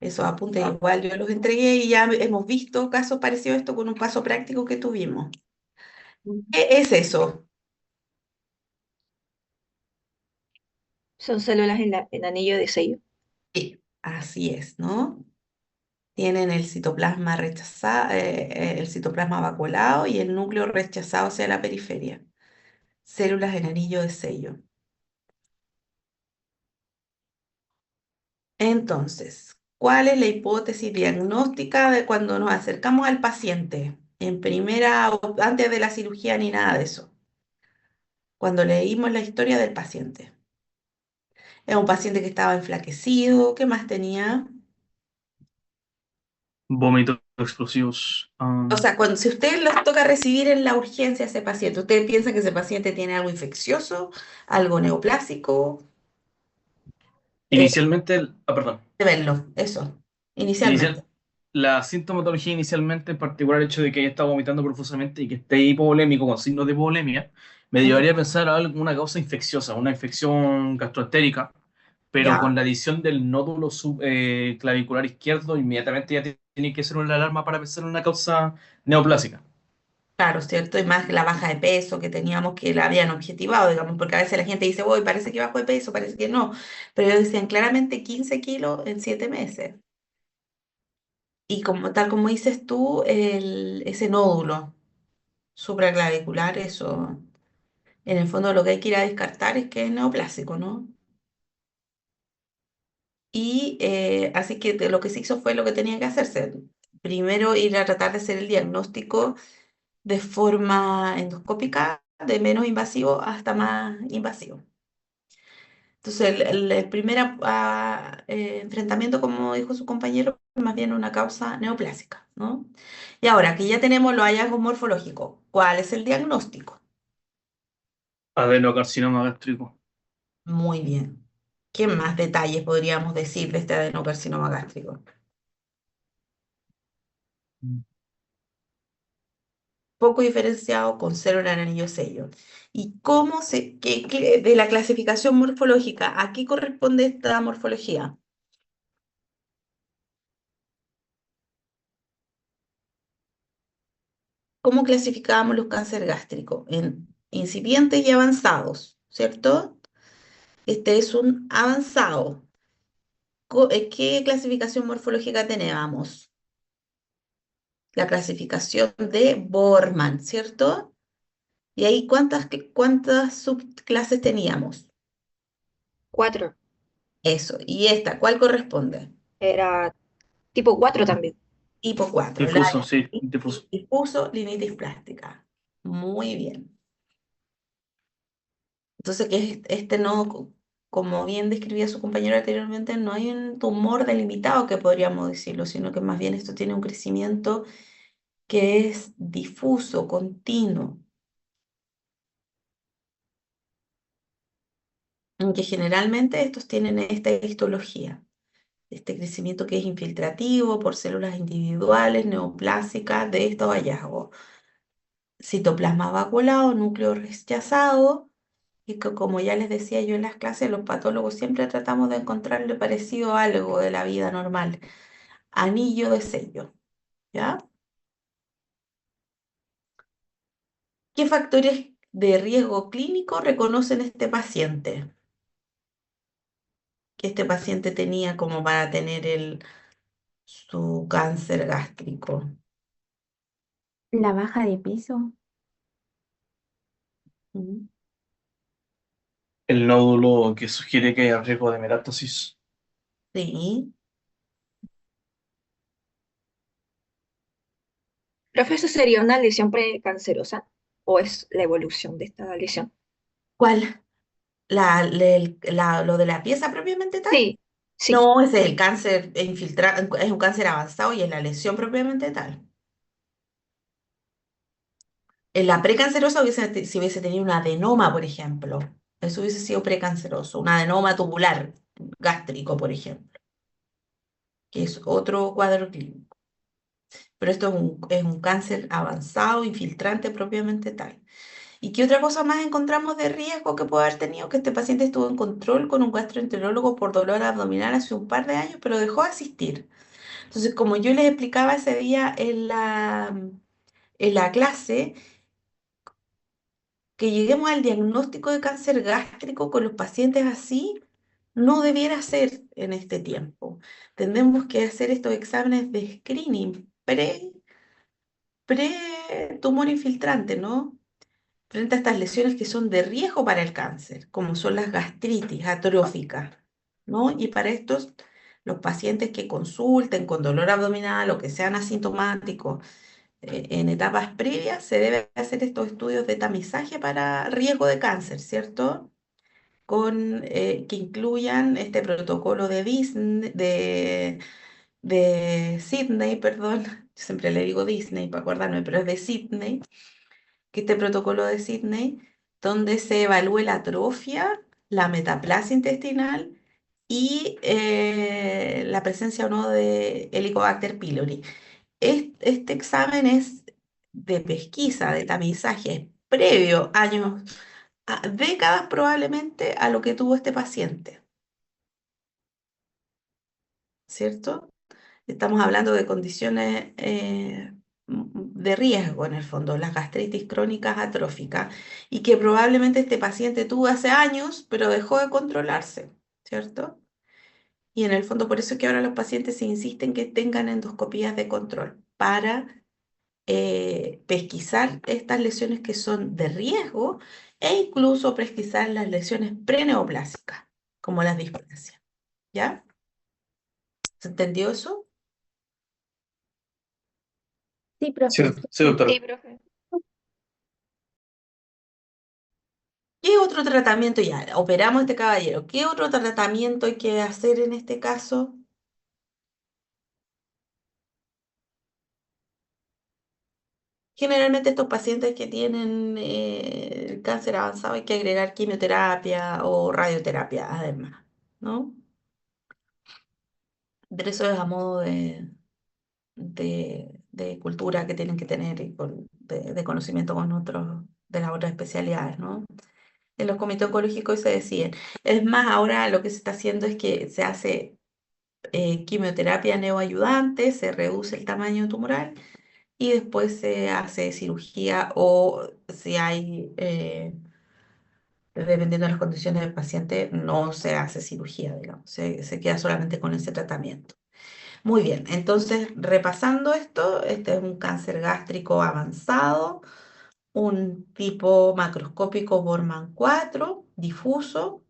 Esos apuntes igual yo los entregué y ya hemos visto casos parecidos a esto con un paso práctico que tuvimos. ¿Qué es eso? Son células en anillo de sello. Sí, así es, ¿no? Tienen el citoplasma rechazado, el citoplasma vacuolado y el núcleo rechazado hacia la periferia. Células en anillo de sello. Entonces, ¿cuál es la hipótesis diagnóstica de cuando nos acercamos al paciente? En primera, antes de la cirugía ni nada de eso. Cuando leímos la historia del paciente. Es un paciente que estaba enflaquecido. ¿Qué más tenía? Vómitos explosivos. O sea, si usted los toca recibir en la urgencia a ese paciente, ¿usted piensa que ese paciente tiene algo infeccioso, algo neoplásico? Eh, Inicialmente, perdón. de verlo, eso, inicialmente. Inicial, la sintomatología inicialmente, en particular el hecho de que haya estado vomitando profusamente y que esté hipovolémico con signos de hipovolemia, me Ujú. llevaría a pensar a alguna causa infecciosa, una infección gastroentérica, pero Ya, con la adición del nódulo clavicular izquierdo, inmediatamente ya tiene que ser una alarma para pensar en una causa neoplásica. claro, ¿cierto? Y más la baja de peso que teníamos que la habían objetivado, digamos, porque a veces la gente dice, voy, parece que bajo de peso, parece que no. Pero ellos decían claramente 15 kilos en 7 meses. Y como, tal como dices tú, ese nódulo supraclavicular, eso, en el fondo lo que hay que ir a descartar es que es neoplásico, ¿no? Y así que lo que se hizo fue lo que tenía que hacerse. Primero ir a tratar de hacer el diagnóstico de forma endoscópica, de menos invasivo hasta más invasivo. Entonces, el primer enfrentamiento, como dijo su compañero, es más bien una causa neoplásica, ¿no? Y ahora que ya tenemos los hallazgos morfológicos, ¿cuál es el diagnóstico? Adenocarcinoma gástrico. Muy bien. ¿Qué más detalles podríamos decir de este adenocarcinoma gástrico? Poco diferenciado con célula en anillo sello. ¿Y de la clasificación morfológica, a qué corresponde esta morfología? ¿Cómo clasificábamos los cánceres gástricos? En incipientes y avanzados, ¿cierto? Este es un avanzado. ¿Qué clasificación morfológica teníamos? La clasificación de Borman, ¿cierto? Y ahí, ¿cuántas subclases teníamos? 4. Eso. ¿Y esta, cuál corresponde? Era tipo 4 también. Tipo 4, la Difuso, sí, difuso. difuso linitis plástica. Muy bien. Entonces, este no, como bien describía su compañero anteriormente, no hay un tumor delimitado que podríamos decirlo, sino que más bien esto tiene un crecimiento que es difuso, continuo. aunque generalmente estos tienen esta histología, este crecimiento que es infiltrativo por células individuales neoplásicas de estos hallazgos. Citoplasma vacuolado, núcleo rechazado, y que como ya les decía yo en las clases, los patólogos siempre tratamos de encontrarle parecido a algo de la vida normal. Anillo de sello, ¿ya? ¿Qué factores de riesgo clínico reconocen este paciente? Que este paciente tenía como para tener su cáncer gástrico. La baja de peso. Mm. El nódulo que sugiere que hay riesgo de metástasis. Sí. Profe, ¿eso sería una lesión precancerosa o es la evolución de esta lesión? ¿Cuál? ¿Lo de la pieza propiamente tal? Sí, sí. No, ese es el cáncer infiltrado, es un cáncer avanzado y es la lesión propiamente tal. En la precancerosa si hubiese tenido un adenoma, por ejemplo, eso hubiese sido precanceroso, un adenoma tubular gástrico, por ejemplo, que es otro cuadro clínico. Pero esto es un cáncer avanzado, infiltrante propiamente tal. ¿Y qué otra cosa más encontramos de riesgo que puede haber tenido? Que este paciente estuvo en control con un gastroenterólogo por dolor abdominal hace un par de años, pero dejó de asistir. Entonces, como yo les explicaba ese día en la clase, que lleguemos al diagnóstico de cáncer gástrico con los pacientes así, no debiera ser en este tiempo. Tendremos que hacer estos exámenes de screening pre-tumor infiltrante, ¿no? Frente a estas lesiones que son de riesgo para el cáncer, como son las gastritis atróficas, ¿no? Y para estos, los pacientes que consulten con dolor abdominal o que sean asintomáticos en etapas previas, se debe hacer estos estudios de tamizaje para riesgo de cáncer, ¿cierto? Que incluyan este protocolo de Sydney, perdón, yo siempre le digo Disney para acordarme, pero es de Sydney, que este protocolo de Sydney, donde se evalúe la atrofia, la metaplasia intestinal y la presencia o no de Helicobacter pylori. Este examen es de pesquisa, de tamizaje previo, años, décadas probablemente a lo que tuvo este paciente, ¿cierto? Estamos hablando de condiciones de riesgo en el fondo, las gastritis crónicas atróficas, y que probablemente este paciente tuvo hace años, pero dejó de controlarse, ¿cierto? Y en el fondo por eso es que ahora los pacientes se insisten que tengan endoscopías de control para pesquisar estas lesiones que son de riesgo e incluso pesquisar las lesiones preneoplásicas, como las displasias, ¿ya? ¿Se entendió eso? Sí, Sí, profe. sí, doctor. Sí, profe. ¿Qué otro tratamiento ya? Operamos a este caballero. ¿Qué otro tratamiento hay que hacer en este caso? Generalmente estos pacientes que tienen cáncer avanzado hay que agregar quimioterapia o radioterapia además, ¿no? Pero eso es a modo de cultura que tienen que tener y de conocimiento de las otras especialidades, ¿no? En los comités oncológicos se deciden. Es más, ahora lo que se está haciendo es que se hace quimioterapia neoayudante, se reduce el tamaño tumoral y después se hace cirugía o si hay, dependiendo de las condiciones del paciente, no se hace cirugía, digamos, se queda solamente con ese tratamiento. Muy bien, entonces repasando esto, este es un cáncer gástrico avanzado, un tipo macroscópico Borman 4, difuso,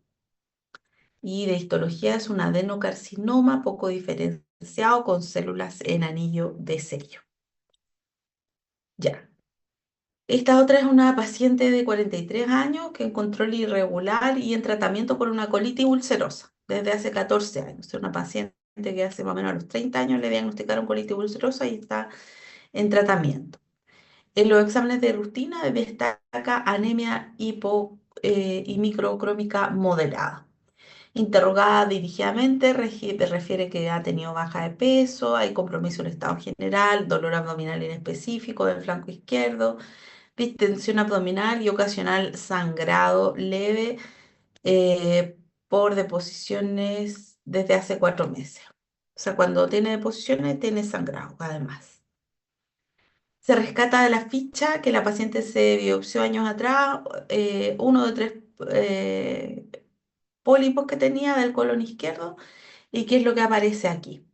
y de histología es un adenocarcinoma poco diferenciado con células en anillo de sello. Ya. Esta otra es una paciente de 43 años que en control irregular y en tratamiento por una colitis ulcerosa desde hace 14 años. Es una paciente que hace más o menos a los 30 años le diagnosticaron colitis ulcerosa y está en tratamiento. En los exámenes de rutina destaca anemia y microcrómica moderada. Interrogada dirigidamente, refiere que ha tenido baja de peso, hay compromiso en el estado general, dolor abdominal inespecífico del flanco izquierdo, distensión abdominal y ocasional sangrado leve eh, por deposiciones desde hace 4 meses. O sea, cuando tiene deposiciones, tiene sangrado, además. Se rescata de la ficha que la paciente se biopsió años atrás, uno de tres eh, pólipos que tenía del colon izquierdo y qué es lo que aparece aquí.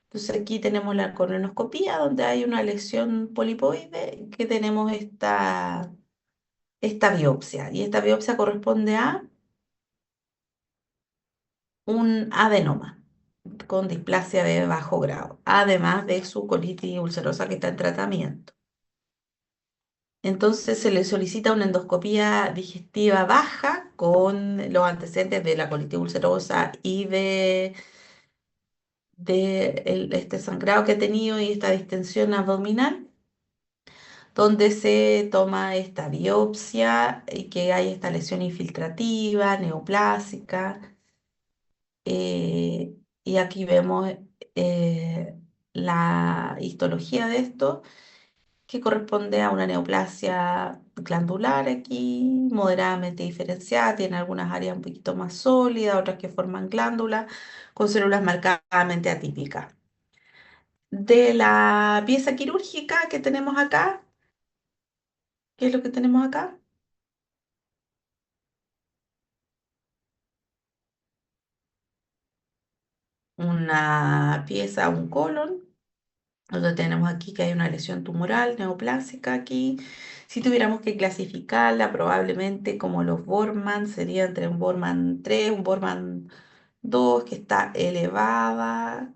Entonces aquí tenemos la colonoscopía donde hay una lesión polipoide que tenemos esta biopsia y esta biopsia corresponde a un adenoma con displasia de bajo grado, además de su colitis ulcerosa que está en tratamiento. Entonces se le solicita una endoscopía digestiva baja con los antecedentes de la colitis ulcerosa y de este sangrado que ha tenido y esta distensión abdominal, donde se toma esta biopsia y que hay esta lesión infiltrativa, neoplásica. Y aquí vemos eh, la histología de esto, que corresponde a una neoplasia glandular aquí, moderadamente diferenciada, tiene algunas áreas un poquito más sólidas, otras que forman glándulas, con células marcadamente atípicas. De la pieza quirúrgica que tenemos acá, ¿qué es lo que tenemos acá? Una pieza, un colon, donde tenemos aquí que hay una lesión tumoral neoplásica aquí. Si tuviéramos que clasificarla, probablemente como los Borman, sería entre un Borman 3, un Borman 2, que está elevada,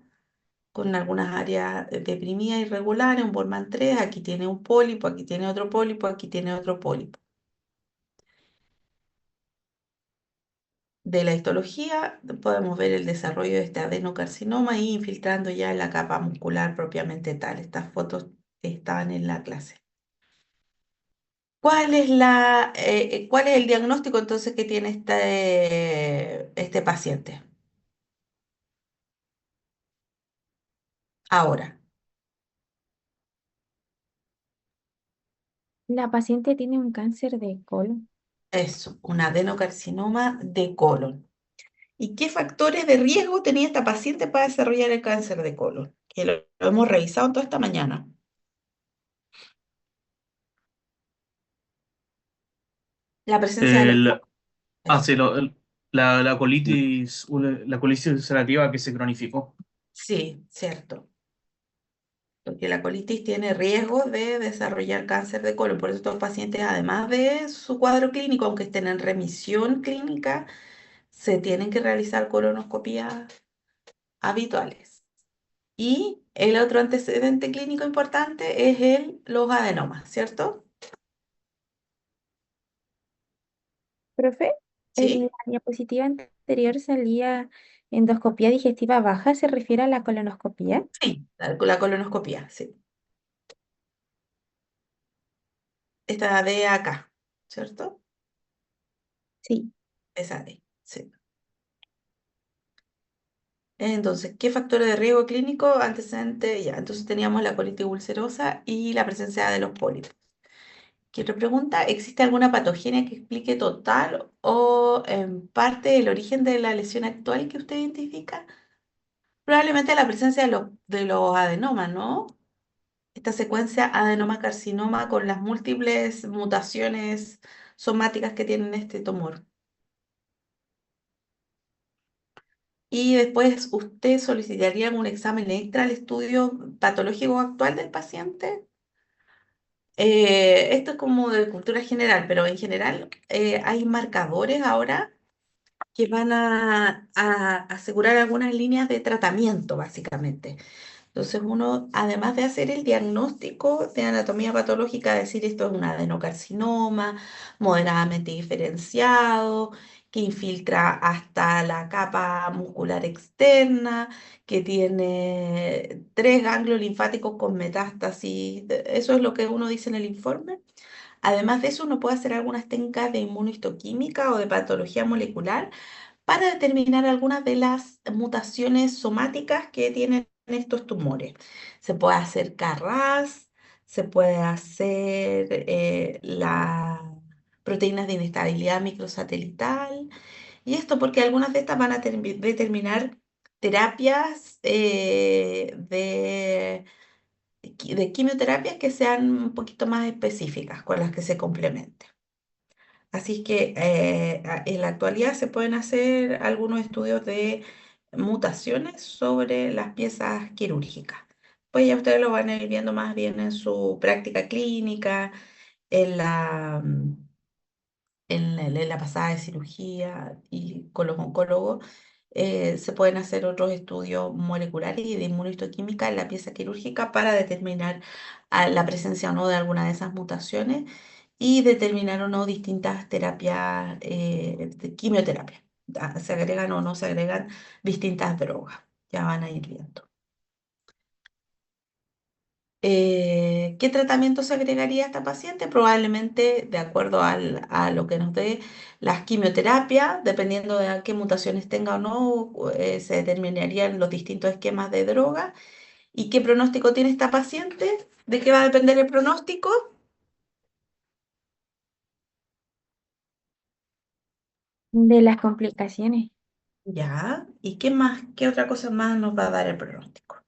con algunas áreas deprimidas irregulares, un Borman 3, aquí tiene un pólipo, aquí tiene otro pólipo, aquí tiene otro pólipo. De la histología podemos ver el desarrollo de este adenocarcinoma y infiltrando ya en la capa muscular propiamente tal. Estas fotos estaban en la clase. ¿Cuál es el diagnóstico entonces que tiene este paciente? Ahora, La paciente tiene un cáncer de colon. eso, un adenocarcinoma de colon. ¿Y qué factores de riesgo tenía esta paciente para desarrollar el cáncer de colon? Que lo hemos revisado toda esta mañana. La presencia de los... El, Eso. sí, la colitis ulcerativa que se cronificó. Sí, cierto. Porque la colitis tiene riesgo de desarrollar cáncer de colon. Por eso estos pacientes, además de su cuadro clínico, aunque estén en remisión clínica, se tienen que realizar colonoscopías habituales. Y el otro antecedente clínico importante es los adenomas, ¿cierto? Profe, en la Sí, diapositiva anterior salía endoscopía digestiva baja, ¿se refiere a la colonoscopía? sí, la colonoscopía, sí. Esta de acá, ¿cierto? Sí. Esa de, sí. Entonces, ¿qué factores de riesgo clínico antecedente? Ya, entonces teníamos la colitis ulcerosa y la presencia de los pólipos. ¿Qué otra pregunta? ¿Existe alguna patogenia que explique total o en parte el origen de la lesión actual que usted identifica? Probablemente la presencia de los adenomas, ¿no? Esta secuencia adenoma-carcinoma con las múltiples mutaciones somáticas que tienen este tumor. Y después, ¿usted solicitaría algún examen extra al estudio patológico actual del paciente? Esto es como de cultura general, pero en general hay marcadores ahora que van a asegurar algunas líneas de tratamiento, básicamente. Entonces uno, además de hacer el diagnóstico de anatomía patológica, decir esto es un adenocarcinoma moderadamente diferenciado, que infiltra hasta la capa muscular externa, que tiene 3 ganglios linfáticos con metástasis, eso es lo que uno dice en el informe. Además de eso, uno puede hacer algunas técnicas de inmunohistoquímica o de patología molecular para determinar algunas de las mutaciones somáticas que tienen estos tumores. Se puede hacer CARRAS, se puede hacer las proteínas de inestabilidad microsatelital, y esto porque algunas de estas van a determinar terapias de quimioterapias que sean un poquito más específicas con las que se complementen. Así que en la actualidad se pueden hacer algunos estudios de mutaciones sobre las piezas quirúrgicas. Pues ya ustedes lo van a ir viendo más bien en su práctica clínica, en la pasada de cirugía y con los oncólogos. Se pueden hacer otros estudios moleculares y de inmunohistoquímica en la pieza quirúrgica para determinar la presencia o no de alguna de esas mutaciones y determinar o no distintas terapias de quimioterapia. Se agregan o no se agregan distintas drogas. Ya van a ir viendo. ¿Qué tratamiento se agregaría a esta paciente? Probablemente, de acuerdo a lo que nos dé las quimioterapias, dependiendo de qué mutaciones tenga o no, se determinarían los distintos esquemas de droga. ¿Y qué pronóstico tiene esta paciente? ¿De qué va a depender el pronóstico? De las complicaciones. Ya. ¿Y qué más, qué otra cosa más nos va a dar el pronóstico?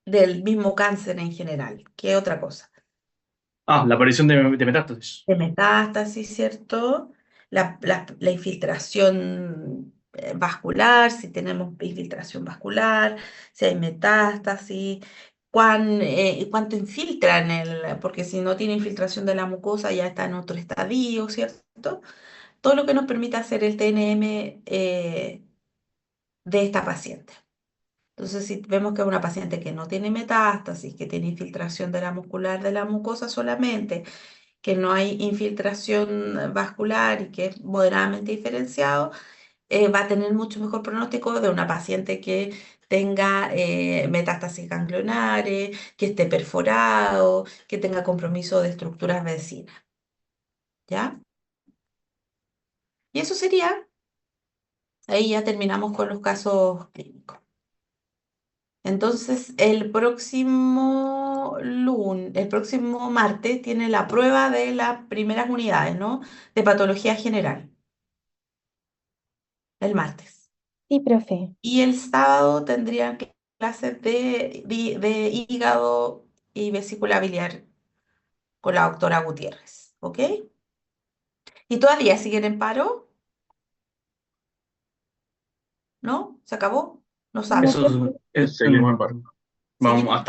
Del mismo cáncer en general. ¿Qué otra cosa? Ah, la aparición de metástasis. De metástasis, ¿cierto? La infiltración vascular, si tenemos infiltración vascular, si hay metástasis, cuánto infiltra porque si no tiene infiltración de la mucosa ya está en otro estadio, ¿cierto? Todo lo que nos permite hacer el TNM de esta paciente. Entonces, si vemos que es una paciente que no tiene metástasis, que tiene infiltración de la muscular de la mucosa solamente, que no hay infiltración vascular y que es moderadamente diferenciado, va a tener mucho mejor pronóstico de una paciente que tenga metástasis ganglionares, que esté perforado, que tenga compromiso de estructuras vecinas, ¿ya? Y eso sería, ahí ya terminamos con los casos clínicos. Entonces, el próximo martes tiene la prueba de las primeras unidades, ¿no? De patología general, el martes. Sí, profe. Y el sábado tendrían clases de hígado y vesícula biliar con la doctora Gutiérrez, ¿ok? ¿Y todavía siguen en paro? ¿No? ¿Se acabó? No No, saben. Eso profe. es el Seguimos en momento. paro. Vamos ¿Siguen? hasta